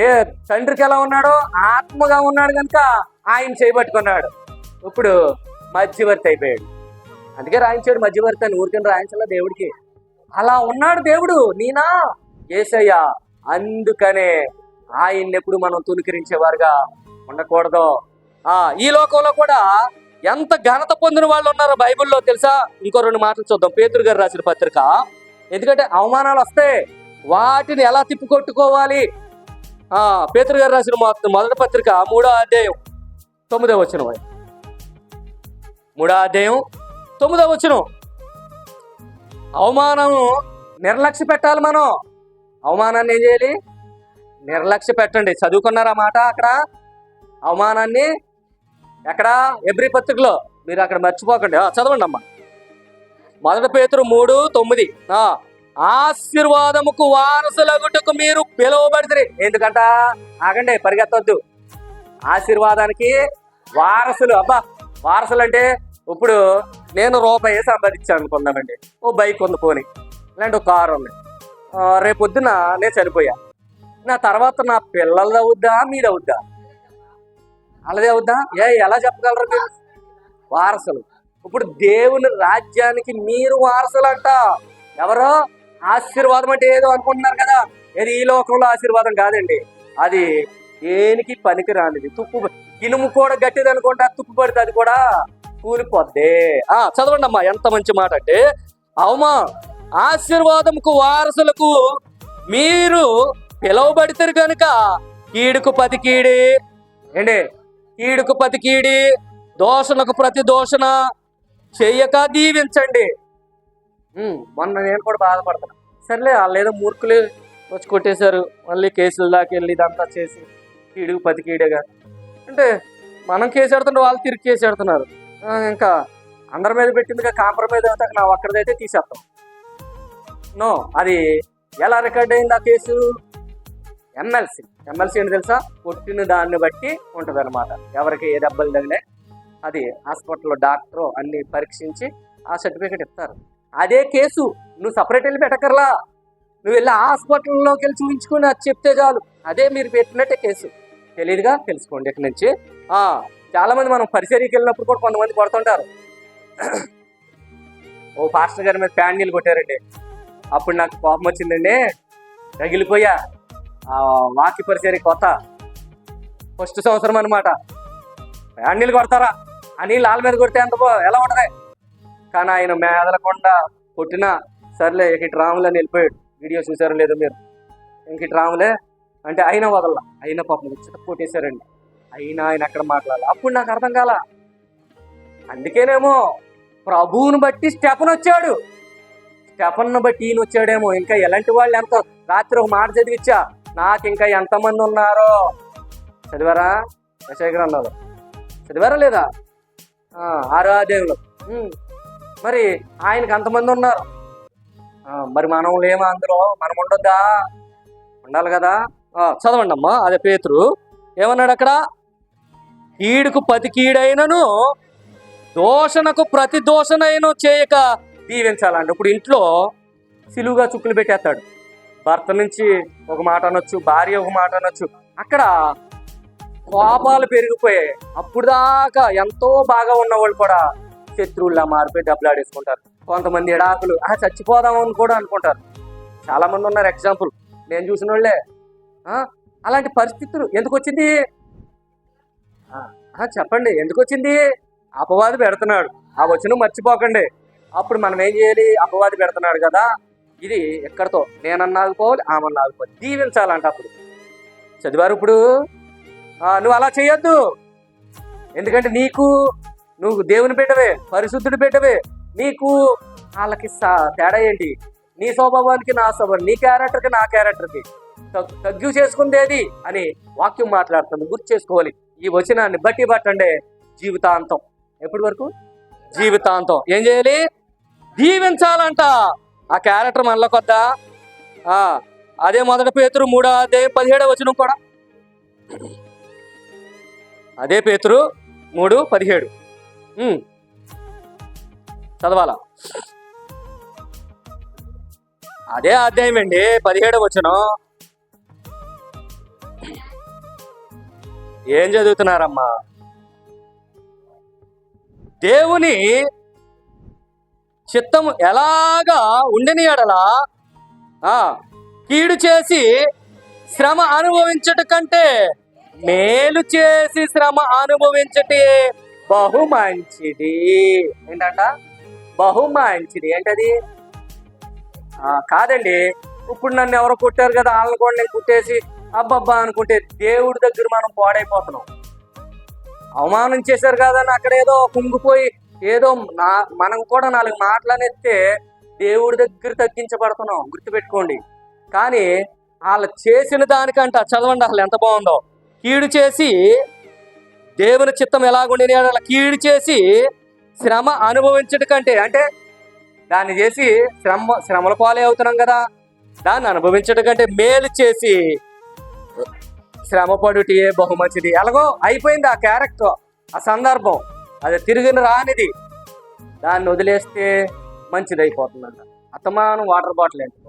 ఏ తండ్రికి ఎలా ఉన్నాడో ఆత్మగా ఉన్నాడు కనుక ఆయన చేయబట్టుకున్నాడు. ఇప్పుడు మధ్యవర్తి అయిపోయాడు. అందుకే రాయించాడు మధ్యవర్తి అని. ఊరికని రాయించాల దేవుడికి. అలా ఉన్నాడు దేవుడు నీనా యేసయ్య. అందుకనే ఆయన్ని ఎప్పుడు మనం తునికరించేవారుగా ఉండకూడదు. ఈ లోకంలో కూడా ఎంత ఘనత పొందిన వాళ్ళు ఉన్నారో బైబిల్లో తెలుసా? ఇంకో 2 మాటలు చూద్దాం. పేతురు గారు రాసిన పత్రిక. ఎందుకంటే అవమానాలు వస్తే వాటిని ఎలా తిప్పికొట్టుకోవాలి. పేతురు గారు రాసిన మొదటి పత్రిక 3వ అధ్యాయం 9వ వచనం. 3వ అధ్యాయం 9వ వచనం. అవమానం నిర్లక్ష్య పెట్టాలి. మనం అవమానాన్ని ఏం చేయాలి? నిర్లక్ష్య పెట్టండి. చదువుకున్నారా మాట అక్కడ? అవమానాన్ని ఎక్కడ? హెబ్రీ పత్రికలో. మీరు అక్కడ మర్చిపోకండి, చదవండి అమ్మా. 1 పేతురు 3:9. ఆశీర్వాదముకు వారసులగుటకు మీరు పిలువబడితే. ఎందుకంట? ఆగండి, పరిగెత్తొద్దు. ఆశీర్వాదానికి వారసులు. అబ్బా, వారసులు అంటే ఇప్పుడు నేను రూపాయి సంపాదించాను అనుకుందామండి. ఓ బైక్ ఉంది పోనీ, ఇలాంటి ఒక కారు ఉంది. రేపొద్దున నేను చనిపోయా. నా తర్వాత నా పిల్లలది అవుద్దా, మీది అవుద్దా? అలాదే అవుద్దా? ఎలా చెప్పగలరు మీరు? వారసులు. ఇప్పుడు దేవుని రాజ్యానికి మీరు వారసులు అంట. ఎవరో? ఆశీర్వాదం అంటే ఏదో అనుకుంటున్నారు కదా. ఏది ఈ లోకంలో ఆశీర్వాదం కాదండి. అది దేనికి పనికి రానిది. ఇనుము కూడా గట్టిది అనుకుంటా, తుప్పు పడితే అది కూడా కూలిపోద్ది. చదవండి అమ్మా, ఎంత మంచి మాట అంటే, ఆశీర్వాదంకు వారసులకు మీరు పిలువబడితే కనుక కీడుకు ప్రతి కీడి ఏంటి? కీడుకు ప్రతి కీడి, దోషణకు ప్రతి దోషణ చెయ్యక దీవించండి. మొన్న నేను కూడా బాధపడతాను. సర్లే, వాళ్ళు ఏదో మూర్ఖులు వచ్చి కొట్టేశారు, మళ్ళీ కేసుల దాకా వెళ్ళి ఇదంతా చేసి కీడుకు ప్రతి కీడేగా అంటే మనం కేసు పెడుతుంటే వాళ్ళు తిరిగి కేసు పెడుతున్నారు. ఇంకా అందరి మీద పెట్టిందిగా కాంప్రమైజ్ అవుతాక నా ఒక్కరిదైతే తీసేస్తాం. నో, అది ఎలా రికార్డ్ అయింది ఆ కేసు? ఎమ్మెల్సీ ఏంటి తెలుసా? కొట్టిన దాన్ని బట్టి ఉంటుంది అనమాట. ఎవరికి ఏ దెబ్బలు తగిలే అది హాస్పిటల్లో డాక్టర్ అన్ని పరీక్షించి ఆ సర్టిఫికేట్ ఇస్తారు. అదే కేసు నువ్వు సపరేట్ వెళ్ళి పెట్టకర్లా. నువ్వు వెళ్ళి హాస్పిటల్లోకి వెళ్ళి చూపించుకుని అది చెప్తే చాలు. అదే మీరు పెట్టినట్టే కేసు. తెలియదుగా, తెలుసుకోండి ఇక్కడి నుంచి. చాలా మంది మనం పరిచర్యకి వెళ్ళినప్పుడు కూడా కొంతమంది కొడుతుంటారు. ఓ పాస్టర్ గారి మీద ప్యాండీలు కొట్టారండి. అప్పుడు నాకు కోపం వచ్చిందండి, తగిలిపోయా. వాక్య పరిచర్య కొత్త, ఫస్ట్ సంవత్సరం అనమాట. ప్యాండీలు కొడతారా? ఆ నీళ్ళు వాళ్ళ మీద కొడితే ఎలా ఉండదు? కానీ ఆయన మేదలకుండా కొట్టినా సర్లే ఇటు రాములే అని వెళ్ళిపోయాడు. వీడియో చూసారో లేదో మీరు? ఇంక రాములే అంటే అయినా వదల, అయినా పాపం చిత్త కొట్టేశారండి. అయినా ఆయన అక్కడ మాట్లాడాలి. అప్పుడు నాకు అర్థం కాల. అందుకేనేమో ప్రభువుని బట్టి స్టెఫన్ వచ్చాడు, స్టెఫన్ను బట్టి ఈయన వచ్చాడేమో. ఇంకా ఎలాంటి వాళ్ళు ఎంతో. రాత్రి ఒక మాట చదివిచ్చా, నాకు ఇంకా ఎంతమంది ఉన్నారో చదివారా? యెషయా గ్రంథంలో చదివారా లేదా? 6వ అధ్యాయంలో. మరి ఆయనకి అంతమంది ఉన్నారు. మరి మనం లేమా అందులో? మనం ఉండొద్దా? ఉండాలి కదా. చదవండి అమ్మా. అదే పేతురు ఏమన్నాడు అక్కడ? కీడుకు ప్రతి కీడైనను దోషణకు ప్రతి దోషణైన చేయక దీవించాలండి. ఇప్పుడు ఇంట్లో సిలువుగా చుక్కులు పెట్టేస్తాడు. భర్త నుంచి ఒక మాట అనొచ్చు, భార్య ఒక మాట అనొచ్చు. అక్కడ కోపాలు పెరిగిపోయాయి. అప్పుడు దాకా ఎంతో బాగా ఉన్నవాళ్ళు కూడా శత్రువుల్లా మారిపోయి దెబ్బలాడేసుకుంటారు. కొంతమంది ఎడాకులు చచ్చిపోదామని కూడా అనుకుంటారు. చాలా మంది ఉన్నారు, ఎగ్జాంపుల్ నేను చూసిన వాళ్ళే. అలాంటి పరిస్థితులు ఎందుకు వచ్చింది చెప్పండి? ఎందుకు వచ్చింది? అపవాది పెడుతున్నాడు. ఆ వచనం మర్చిపోకండి. అప్పుడు మనం ఏం చేయాలి? అపవాది పెడుతున్నాడు కదా, ఇది ఎక్కడితో నేనన్నా ఆగిపోవాలి, ఆమన్నా ఆగిపోవాలి, దీవించాలంట. అప్పుడు చదివారు? ఇప్పుడు నువ్వు అలా చేయొద్దు. ఎందుకంటే నువ్వు దేవుని బిడ్డవే, పరిశుద్ధుడి బిడ్డవే. నీకు వాళ్ళకి తేడా ఏంటి? నీ స్వభావానికి నా స్వభావం, నీ క్యారెక్టర్కి నా క్యారెక్టర్కి తగ్గు చేసుకుందేది అని వాక్యం మాట్లాడుతుంది. గుర్తు చేసుకోవాలి. ఈ వచనాన్ని బట్టి పట్టండి జీవితాంతం. ఎప్పటి వరకు? జీవితాంతం. ఏం చేయాలి? దీవించాలంట. ఆ క్యారెక్టర్ మనలో కొద్దా. అదే 1 పేతురు 3:17 వచనం కూడా. అదే పేతురు 3:17 చదవాలా? అదే అధ్యాయం అండి, 17 వచనం. ఏం చదువుతున్నారమ్మా? దేవుని చిత్తము ఎలాగా ఉండని ఎడలా కీడు చేసి శ్రమ అనుభవించట కంటే మేలు చేసి శ్రమ అనుభవించటే బహు మంచిది. ఏంటంట? బహు మంచిది. ఏంటది? కాదండి, ఇప్పుడు నన్ను ఎవరో కొట్టారు కదా, వాళ్ళని కూడా నేను కుట్టేసి అబ్బబ్బా అనుకుంటే దేవుడి దగ్గర మనం పాడైపోతున్నాం. అవమానం చేశారు కదా అని అక్కడ ఏదో కుంగిపోయి ఏదో మనం కూడా 4 మాటలనేస్తే దేవుడి దగ్గర తగ్గించబడుతున్నాం. గుర్తుపెట్టుకోండి. కానీ వాళ్ళు చేసిన దానికంట చదవండి అసలు ఎంత బాగుందో. కీడు చేసి దేవుని చిత్తం ఎలాగుండి అలా కీడు చేసి శ్రమ అనుభవించడం కంటే, అంటే దాన్ని చేసి శ్రమల పాలే అవుతున్నాం కదా, దాన్ని అనుభవించడం కంటే మేలు చేసి శ్రమ పడుటే బహు మంచిది. ఎలాగో అయిపోయింది ఆ క్యారెక్టర్, ఆ సందర్భం, అది తిరిగి రానిది. దాన్ని వదిలేస్తే మంచిది అయిపోతుందంట. అతమానం వాటర్ బాటిల్ ఏంటి?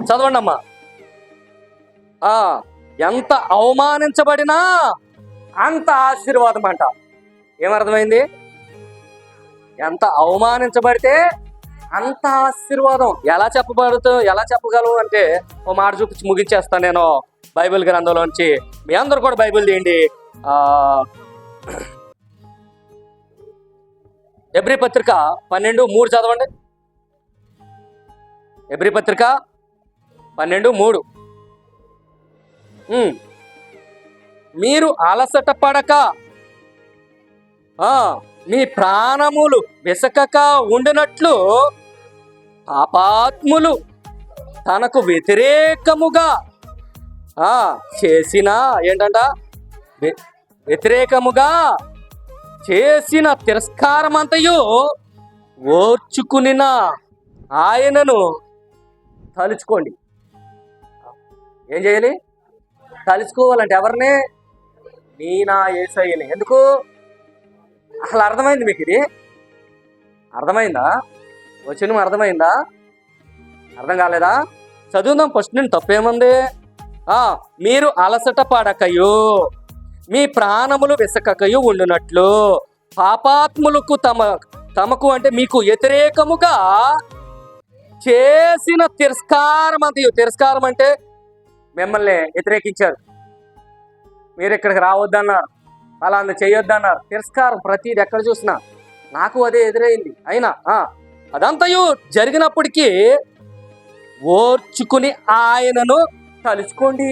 చదవండి అమ్మా. ఎంత అవమానించబడినా అంత ఆశీర్వాదం అంట. ఏమర్థమైంది? ఎంత అవమానించబడితే అంత ఆశీర్వాదం. ఎలా చెప్పగలవు అంటే ఓ మాట చూపించి ముగించేస్తాను నేను. బైబిల్ గ్రంథంలోంచి మీ అందరూ కూడా బైబిల్ తీయండి. ఎబ్రీ పత్రిక 12:3 చదవండి. ఎబ్రీ పత్రిక 12:3. మీరు అలసట పడక మీ ప్రాణములు విసకక ఉండినట్లు పాపాత్ములు తనకు వ్యతిరేకముగా చేసిన ఏంటంట? వ్యతిరేకముగా చేసిన తిరస్కారమంతయు ఓర్చుకునిన ఆయనను తలుచుకోండి. ఏం చేయాలి? తలుచుకోవాలంటే ఎవరిని? నా యేసయ్యని. ఎందుకు? అసలు అర్థమైంది మీకు? ఇది అర్థమైందా? వచనం అర్థమైందా? అర్థం కాలేదా? చదువుదాం ఫస్ట్ నుండి. తప్పేముంది? మీరు అలసట పడకయు మీ ప్రాణములు విసకకయు ఉండునట్లు పాపాత్ములకు తమకు అంటే మీకు వ్యతిరేకముగా చేసిన తిరస్కారం అంటే మిమ్మల్ని వ్యతిరేకించారు. మీరు ఇక్కడికి రావద్దన్నారు, అలా చేయొద్దన్నారు. తిరస్కారం ప్రతిది ఎక్కడ చూసినా. నాకు అదే ఎదురైంది. అయినా అదంతయు జరిగినప్పటికీ ఓర్చుకుని ఆయనను తలుచుకోండి.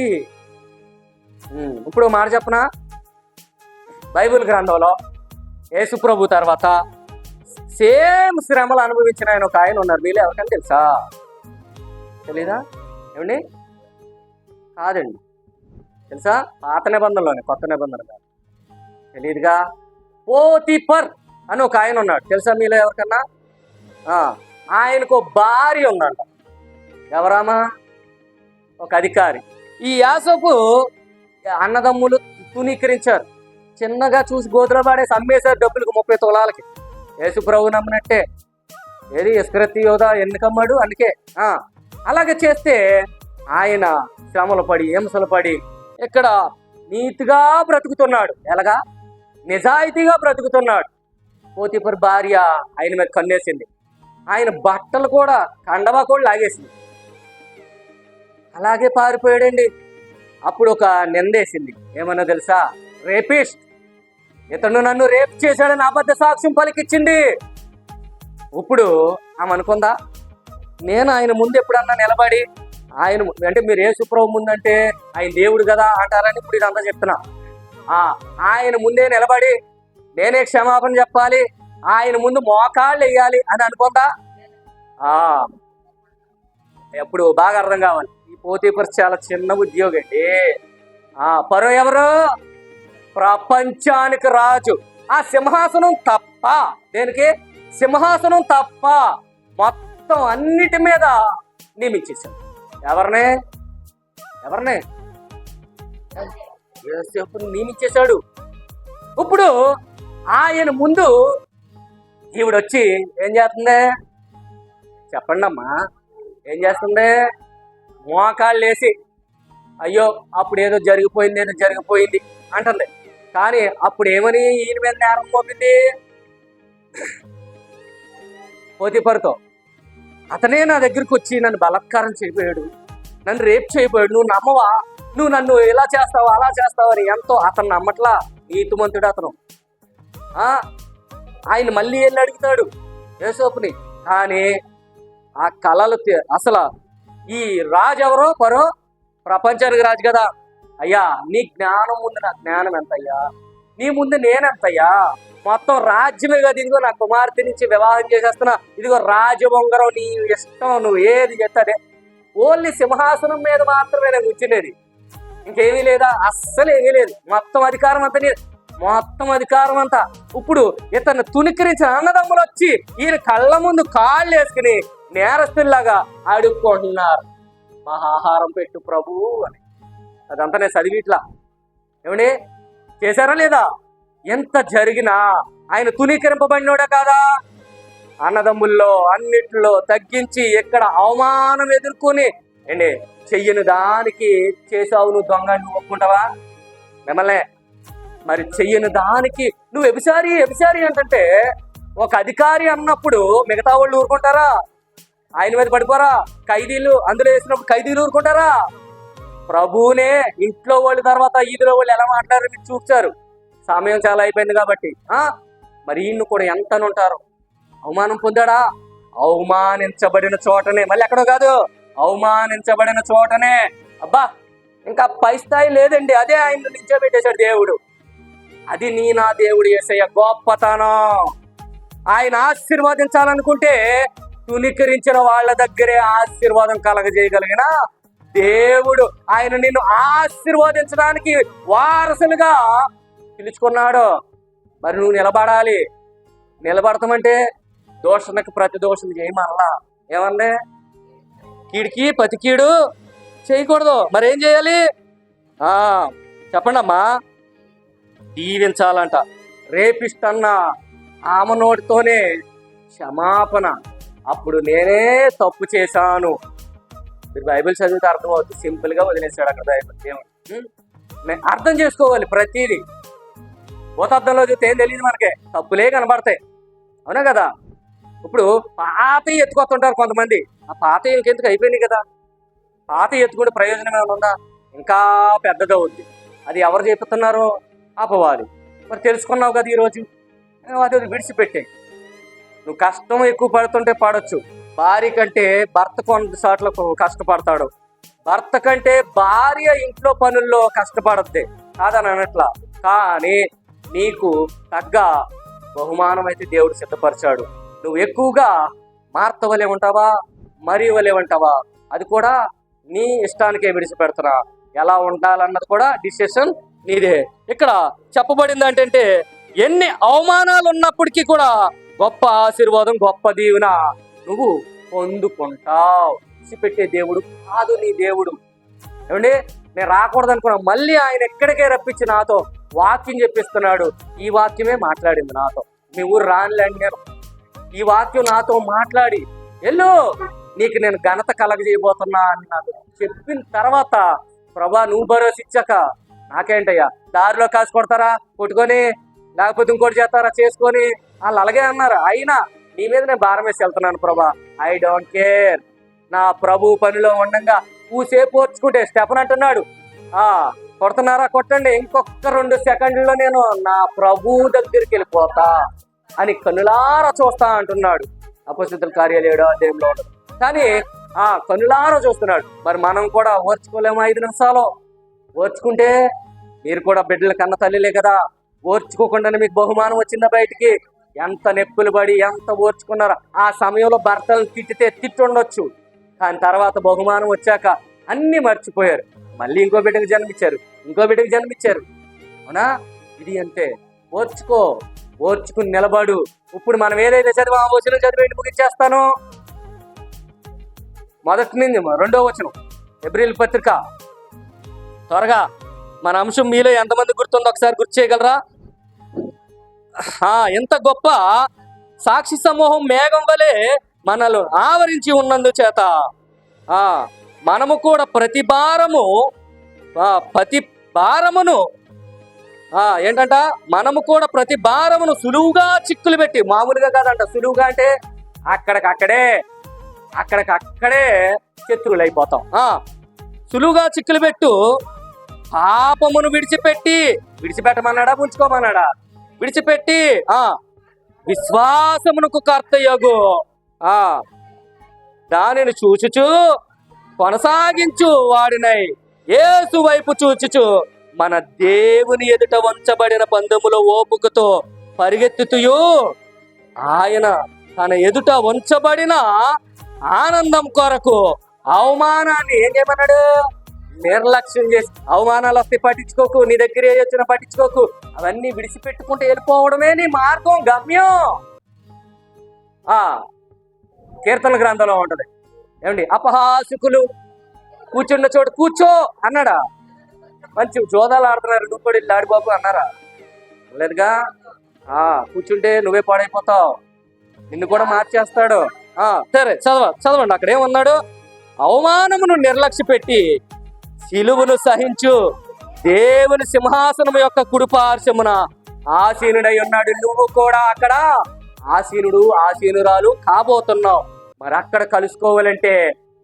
ఇప్పుడు మాట చెప్పనా? బైబిల్ గ్రంథంలో యేసుప్రభు తర్వాత సేమ్ శ్రమలు అనుభవించిన ఆయన ఒక ఆయన ఉన్నారు. మీలో ఎవరికైనా తెలుసా? తెలీదా? ఏమండి? కాదండి. తెలుసా? పాత నిబంధనలోనే, కొత్త నిబంధన కాదు. తెలీదుగా. పోతిఫర్ అని ఒక ఆయన ఉన్నాడు. తెలుసా మీలో ఎవరికన్నా? ఆయనకు భార్య ఉందంట. ఎవరామా? ఒక అధికారి. ఈ యాసోపు అన్నదమ్ములు తునీకరించారు. చిన్నగా చూసి గోతులో పాడేసి అమ్మేశారు డబ్బులకు 30 తులాలకి. యేసు ప్రభు నమ్మినట్టే. ఏది ఇస్కరియోతు యోధా ఎన్నికమ్మాడు. అందుకే అలాగే చేస్తే ఆయన శ్రమలు పడి హింసలు పడి ఇక్కడ నీతిగా బ్రతుకుతున్నాడు. ఎలాగా? నిజాయితీగా బ్రతుకుతున్నాడు. పోతిఫర్ భార్య ఆయన మీద కన్నేసింది. ఆయన బట్టలు కూడా కండవా కూడా లాగేసింది. అలాగే పారిపోయాడండి. అప్పుడు ఒక నిందేసింది. ఏమన్నా తెలుసా? రేపిస్ట్, ఇతను నన్ను రేప్ చేశాడని అబద్ధ సాక్ష్యం పలికిచ్చింది. ఇప్పుడు ఆమె అనుకుందా? నేను ఆయన ముందు ఎప్పుడన్నా నిలబడి ఆయన అంటే మీరు యేసుప్రభు ముందంటే ఆయన దేవుడు కదా అంటారని ఇప్పుడు ఇదంతా చెప్తున్నా. ఆయన ముందే నిలబడి నేనే క్షమాపణ చెప్పాలి, ఆయన ముందు మోకాళ్ళు వేయాలి అని అనుకుందా? ఎప్పుడు బాగా అర్థం కావాలి. ఈ పోతీపర్ చాలా చిన్న ఉద్యోగం అండి. పరో ఎవరు? ప్రపంచానికి రాజు. ఆ సింహాసనం తప్ప, దేనికి? సింహాసనం తప్ప మొత్తం అన్నిటి మీద నియమించేశాడు. ఎవరినే యేసుని నియమించేశాడు. ఇప్పుడు ఆయన ముందు ఈవిడ వచ్చి ఏం చేస్తుంది చెప్పండి అమ్మా? ఏం చేస్తుంది? మోకాళ్ళు వేసి అయ్యో అప్పుడు ఏదో జరిగిపోయింది అంటుంది. కానీ అప్పుడు ఏమని ఈయన మీద నేరం మోపింది? పోతీఫరుతో అతనే నా దగ్గరికి వచ్చి నన్ను బలాత్కారం చేయబోయాడు, నన్ను రేప్ చేయబోయాడు, నువ్వు నమ్మవా, నువ్వు నన్ను ఇలా చేస్తావు అలా చేస్తావు అని ఎంతో అతను నమ్మట్లా. నీతిమంతుడు అతను. ఆయన మళ్ళీ వెళ్ళి అడుగుతాడు యేసోపుని. కానీ ఆ కళలు అసలు ఈ రాజు ఎవరో? పరో ప్రపంచానికి రాజు కదా. అయ్యా నీ జ్ఞానం ముందు నా జ్ఞానం ఎంతయ్యా, నీ ముందు నేనెంతయ్యా, మొత్తం రాజ్యమే కదా. ఇదిగో నా కుమార్తె నుంచి వివాహం చేసేస్తున్నా, ఇదిగో రాజబొంగరం, నీ ఇష్టం, నువ్వు ఏది చెప్తాదే. ఓన్లీ సింహాసనం మీద మాత్రమే నేను కూర్చునేది, ఇంకేమీ లేదా? అస్సలు ఏమీ లేదు. మొత్తం అధికారం అంతా మొత్తం అధికారం అంతా. ఇప్పుడు ఇతను తునికరించిన అన్నదమ్ములు వచ్చి ఈయన కళ్ళ ముందు కాళ్ళు వేసుకుని నేరస్తుల్లాగా అడుక్కుంటున్నారు, మహాహారం పెట్టు ప్రభు అని. అదంతా నేను చదివిట్లా. ఏమండి చేశారా లేదా? ఎంత జరిగినా ఆయన తునీకరింపబడినోడే కాదా? అన్నదమ్ముల్లో అన్నిట్లో తగ్గించి ఎక్కడ అవమానం ఎదుర్కొని ఏంటి చెయ్యను దానికి చేసావు నువ్వు దొంగ, నువ్వు ఒప్పుకుంటావా? మిమ్మల్ని మరి చెయ్యను దానికి నువ్వు ఎబిసారి అంటే ఒక అధికారి అన్నప్పుడు మిగతా వాళ్ళు ఊరుకుంటారా? ఆయన మీద పడిపోరా? ఖైదీలు అందులో వేసినప్పుడు ఖైదీలు ఊరుకుంటారా? ప్రభువునే ఇంట్లో వాళ్ళు తర్వాత ఈదులో వాళ్ళు ఎలా మాట్లాడారు మీరు చూచారు. సమయం చాలా అయిపోయింది కాబట్టి. మరి ఈయన్ని కూడా ఎంత ఉంటారు? అవమానం పొందాడా? అవమానించబడిన చోటనే, మళ్ళీ ఎక్కడో కాదు, అవమానించబడిన చోటనే. అబ్బా ఇంకా పై స్థాయి లేదండి, అదే ఆయన నిల్చోబెట్టేశాడు దేవుడు. అది నా దేవుడు యేసయ్య గొప్పతనం. ఆయన ఆశీర్వదించాలనుకుంటే తునికరించిన వాళ్ళ దగ్గరే ఆశీర్వాదం కలగజేయగలిగిన దేవుడు. ఆయన నిన్ను ఆశీర్వదించడానికి వారసులుగా పిలుచుకున్నాడు. మరి నువ్వు నిలబడాలి. నిలబడతామంటే దోషణకు ప్రతి దోషణ చేయమల్లా. ఏమన్నా కీడికి ప్రతి కీడు చేయకూడదు. మరేం చేయాలి చెప్పండి అమ్మా? దీవించాలంట. రేపిష్టన్న ఆమె నోటితోనే క్షమాపణ. అప్పుడు నేనే తప్పు చేశాను. మీరు బైబిల్ చదివితే అర్థమవుతుంది. సింపుల్గా వదిలేశాడు అక్కడ బైబిల్. దేవుడు అర్థం చేసుకోవాలి ప్రతిదీ. భూతార్థంలో చూస్తే ఏం తెలియదు మనకే, తప్పులే కనబడతాయి. అవునా కదా? ఇప్పుడు పాత ఎత్తుకొస్తుంటారు కొంతమంది. ఆ పాత ఇంకెందుకు అయిపోయినాయి కదా. పాత ఎత్తుకుంటే ప్రయోజనం ఏమైనా ఉందా? ఇంకా పెద్దదవుద్ది. అది ఎవరు చెప్తున్నారు? అపవాది. మరి తెలుసుకున్నావు కదా ఈరోజు, అది విడిచిపెట్టే. నువ్వు కష్టం ఎక్కువ పడుతుంటే పడవచ్చు. భార్య కంటే భర్త కొన్నిసార్లు కష్టపడతాడు, భర్త కంటే భార్య ఇంట్లో పనుల్లో కష్టపడద్ది కాదని అనట్లా. కానీ నీకు తగ్గ బహుమానం అయితే దేవుడు సిద్ధపరిచాడు. నువ్వు ఎక్కువగా మార్త వలె ఉంటావా, మరి వలె ఉంటావా, అది కూడా నీ ఇష్టానికే విడిచిపెడుతున్నా. ఎలా ఉండాలన్నది కూడా డిసిషన్ నీదే. ఇక్కడ చెప్పబడింది అంటే ఎన్ని అవమానాలు ఉన్నప్పటికీ కూడా గొప్ప ఆశీర్వాదం, గొప్ప దీవెన నువ్వు పొందుకుంటావు. విడిచిపెట్టే దేవుడు కాదు నీ దేవుడు. ఏమండి నేను రాకూడదు అనుకున్నా, మళ్ళీ ఆయన ఎక్కడికే రప్పించి నాతో వాక్యం చెప్పిస్తున్నాడు. ఈ వాక్యమే మాట్లాడింది నాతో. మీ ఊరు రానులేండి, నేను ఈ వాక్యం నాతో మాట్లాడి వెళ్ళు, నీకు నేను ఘనత కలగజేయబోతున్నా అని నాకు చెప్పిన తర్వాత, ప్రభా నువ్వు భరోసా ఇచ్చాక నాకేంటయ్యా, దారిలో కాసు కొడతారా కొట్టుకొని, లేకపోతే ఇంకోటి చేస్తారా చేసుకొని, వాళ్ళు అలాగే అన్నారు. అయినా నీ మీద నేను భారం వేసి వెళ్తున్నాను ప్రభా. I don't care. నా ప్రభు పనిలో ఉండగా పూసేపు ఓర్చుకుంటే స్టెఫన్ అంటున్నాడు, కొడుతున్నారా కొట్టండి, ఇంకొక 2 సెకండ్లలో నేను నా ప్రభు దగ్గరికి వెళ్ళిపోతా అని కన్నులారా చూస్తా అంటున్నాడు. అపొస్తలుల కార్యాలు 7వ అధ్యాయంలో. కానీ కనులారా చూస్తున్నాడు. మరి మనం కూడా ఓర్చుకోలేము 5 నిమిషాలు. ఓర్చుకుంటే మీరు కూడా బిడ్డల కన్న తల్లిలే కదా. ఓర్చుకోకుండానే మీకు బహుమానం వచ్చిందా బయటికి? ఎంత నెప్పులు పడి ఎంత ఓర్చుకున్నారో. ఆ సమయంలో భర్తలు తిట్టితే తిట్టుండొచ్చు, కానీ తర్వాత బహుమానం వచ్చాక అన్నీ మర్చిపోయారు. మళ్ళీ ఇంకో బిడ్డకు జన్మించారు. అవునా? ఇది అంతే. ఓర్చుకుని నిలబడు. ఇప్పుడు మనం ఏదైతే చదివా ఆ వచనం చదివేంటి ముగించేస్తాను. మొదటి నుంచి 2వ వచనం హెబ్రీయుల పత్రిక. త్వరగా మన అంశం మీలో ఎంతమంది గుర్తుందో ఒకసారి గుర్తు చేయగలరా? ఎంత గొప్ప సాక్షి సమూహం మేఘం వలె మనల్ని ఆవరించి ఉన్నందు చేత మనము కూడా ప్రతి భారమును ఏంటంట, మనము కూడా ప్రతి భారమును సులువుగా చిక్కులు పెట్టి, మామూలుగా కాదంట, సులువుగా అంటే అక్కడికక్కడే శత్రువులు అయిపోతాం. సులువుగా చిక్కులు పెట్టు పాపమును విడిచిపెట్టమన్నాడా ఉంచుకోమన్నాడా? విడిచిపెట్టి విశ్వాసమునకు కర్తయగు దానిని చూచుచు కొనసాగించు వాడినై యేసు వైపు చూచుచు మన దేవుని ఎదుట వంచబడిన పందెములో ఓపికతో పరిగెత్తుతూ ఆయన తన ఎదుట వంచబడిన ఆనందం కొరకు అవమానాన్ని ఏం చేయమన్నాడు? నిర్లక్ష్యం చేసి, అవమానాలు వస్తే పట్టించుకోకు, నీ దగ్గర ఏ వచ్చినా పట్టించుకోకు, అవన్నీ విడిచిపెట్టుకుంటూ వెళ్ళిపోవడమే నీ మార్గం, గమ్యం. కీర్తన గ్రంథంలో ఉంటది ఏమండి, అపహాసకులు కూర్చున్న చోటు కూర్చో అన్నాడా? మంచి జోదాలు ఆడుతున్నారు, నువ్వు కూడా ఇల్లు ఆడిబాబు అన్నారా? లేదుగా. కూర్చుంటే నువ్వే పాడైపోతావు, నిన్ను కూడా మార్చేస్తాడు. సరే చదవండి. అక్కడ ఏమన్నాడు? అవమానమును నిర్లక్ష్య పెట్టి సిలువను సహించు దేవుని సింహాసనం యొక్క కుడిపార్శ్వమున ఆసీనుడై ఉన్నాడు. నువ్వు కూడా అక్కడ ఆసీనురాలు కాబోతున్నావు. మరి అక్కడ కలుసుకోవాలంటే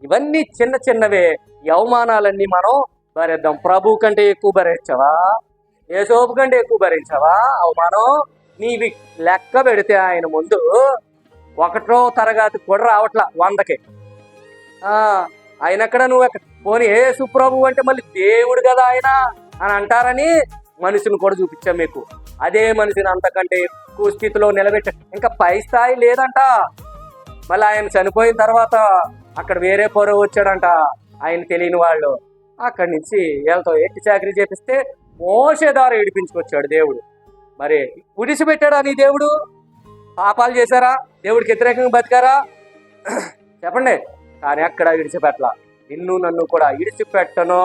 ఇవన్నీ చిన్నవే. ఈ అవమానాలన్నీ మనం భరిద్దాం. ప్రభు కంటే ఎక్కువ భరించావా? యేసోపు కంటే ఎక్కువ భరించావా అవమానం? నీవి లెక్క పెడితే ఆయన ముందు 1వ తరగతి కూడా రావట్లా 100కి. ఆయన ఎక్కడ, నువ్వు ఎక్కడ? పోనీ యేసు ప్రభు అంటే మళ్ళీ దేవుడు కదా ఆయన అని అంటారని మనిషిని కూడా చూపించాం మీకు. అదే మనిషిని అంతకంటే ఎక్కువ స్థితిలో నిలబెట్ట, ఇంకా పై స్థాయి లేదంట. మళ్ళీ ఆయన చనిపోయిన తర్వాత అక్కడ వేరే పొరవ వచ్చాడంట, ఆయన తెలియని వాళ్ళు. అక్కడి నుంచి వీళ్ళతో ఎట్టి చాకరీ చేపిస్తే మోషే ద్వారా విడిపించుకొచ్చాడు దేవుడు. మరి విడిచిపెట్టాడా నీ దేవుడు? పాపాలు చేశారా? దేవుడికి వ్యతిరేకంగా బతికారా? చెప్పండి. కానీ అక్కడ విడిచిపెట్టలా. నిన్ను నన్ను కూడా విడిచిపెట్టను.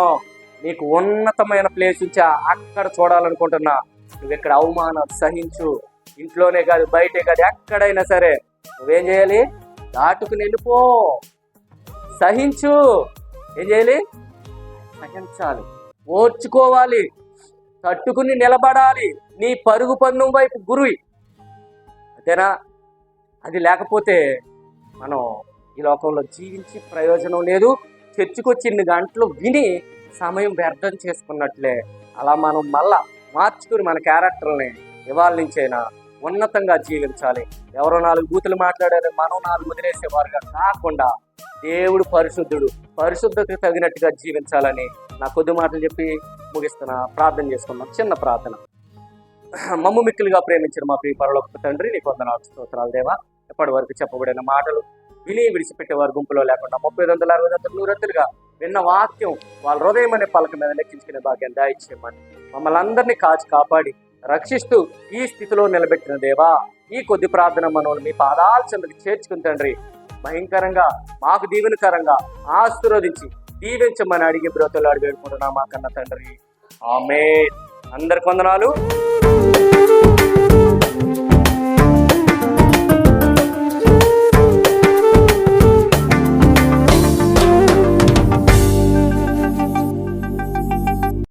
నీకు ఉన్నతమైన ప్లేస్ నుంచి అక్కడ చూడాలనుకుంటున్నా. నువ్వు ఇక్కడ అవమానం సహించు. ఇంట్లోనే కాదు, బయటే కాదు, ఎక్కడైనా సరే నువ్వేం చేయాలి? దాటుకుని వెళ్ళిపో. సహించు. ఏం చేయాలి? సహించాలి, ఓర్చుకోవాలి, తట్టుకుని నిలబడాలి. నీ పరుగు పందెం వైపు గురి. అంతేనా? అది లేకపోతే మనం ఈ లోకంలో జీవించి ప్రయోజనం లేదు. చర్చికొచ్చి 2 గంటలు విని సమయం వ్యర్థం చేసుకున్నట్లే. అలా మనం మళ్ళా మార్చుకుని మన క్యారెక్టర్ని ఇవాళ నుంచైనా ఉన్నతంగా జీవించాలి. ఎవరో 4 బూతులు మాట్లాడారు, మనం 4 వదిలేసేవారుగా కాకుండా దేవుడు పరిశుద్ధుడు, పరిశుద్ధతకు తగినట్టుగా జీవించాలని నా కొద్ది మాటలు చెప్పి ముగిస్తున్నా. ప్రార్థన చేసుకున్నాం. చిన్న ప్రార్థన. మమ్ము మిక్కులుగా ప్రేమించిన మా ప్రియ పరలోకపు తండ్రి, నీకు వందనాలు, స్తోత్రాలు దేవా. ఎప్పటి వరకు చెప్పబడిన మాటలు విని విడిచిపెట్టే వారి గుంపులో లేకుండా 30, 60, 100 విన్న వాక్యం వాళ్ళ హృదయం అనే పలక మీద లెక్కించుకునే భాగ్యం దయచేయమని మమ్మల్ని అందరినీ కాచి కాపాడి రక్షిస్తూ ఈ స్థితిలో నిలబెట్టిన దేవా, ఈ కొద్ది ప్రార్థన మనల్ని మీ పాదాల చెంతకు చేర్చుకుని తండ్రి భయంకరంగా మాకు దీవెనకరంగా ఆశీర్వదించి దీవించమని అడిగి బ్రతులాడి వేడుకుంటున్నా మా కన్న తండ్రి. ఆమేన్. అందరికి వందనాలు.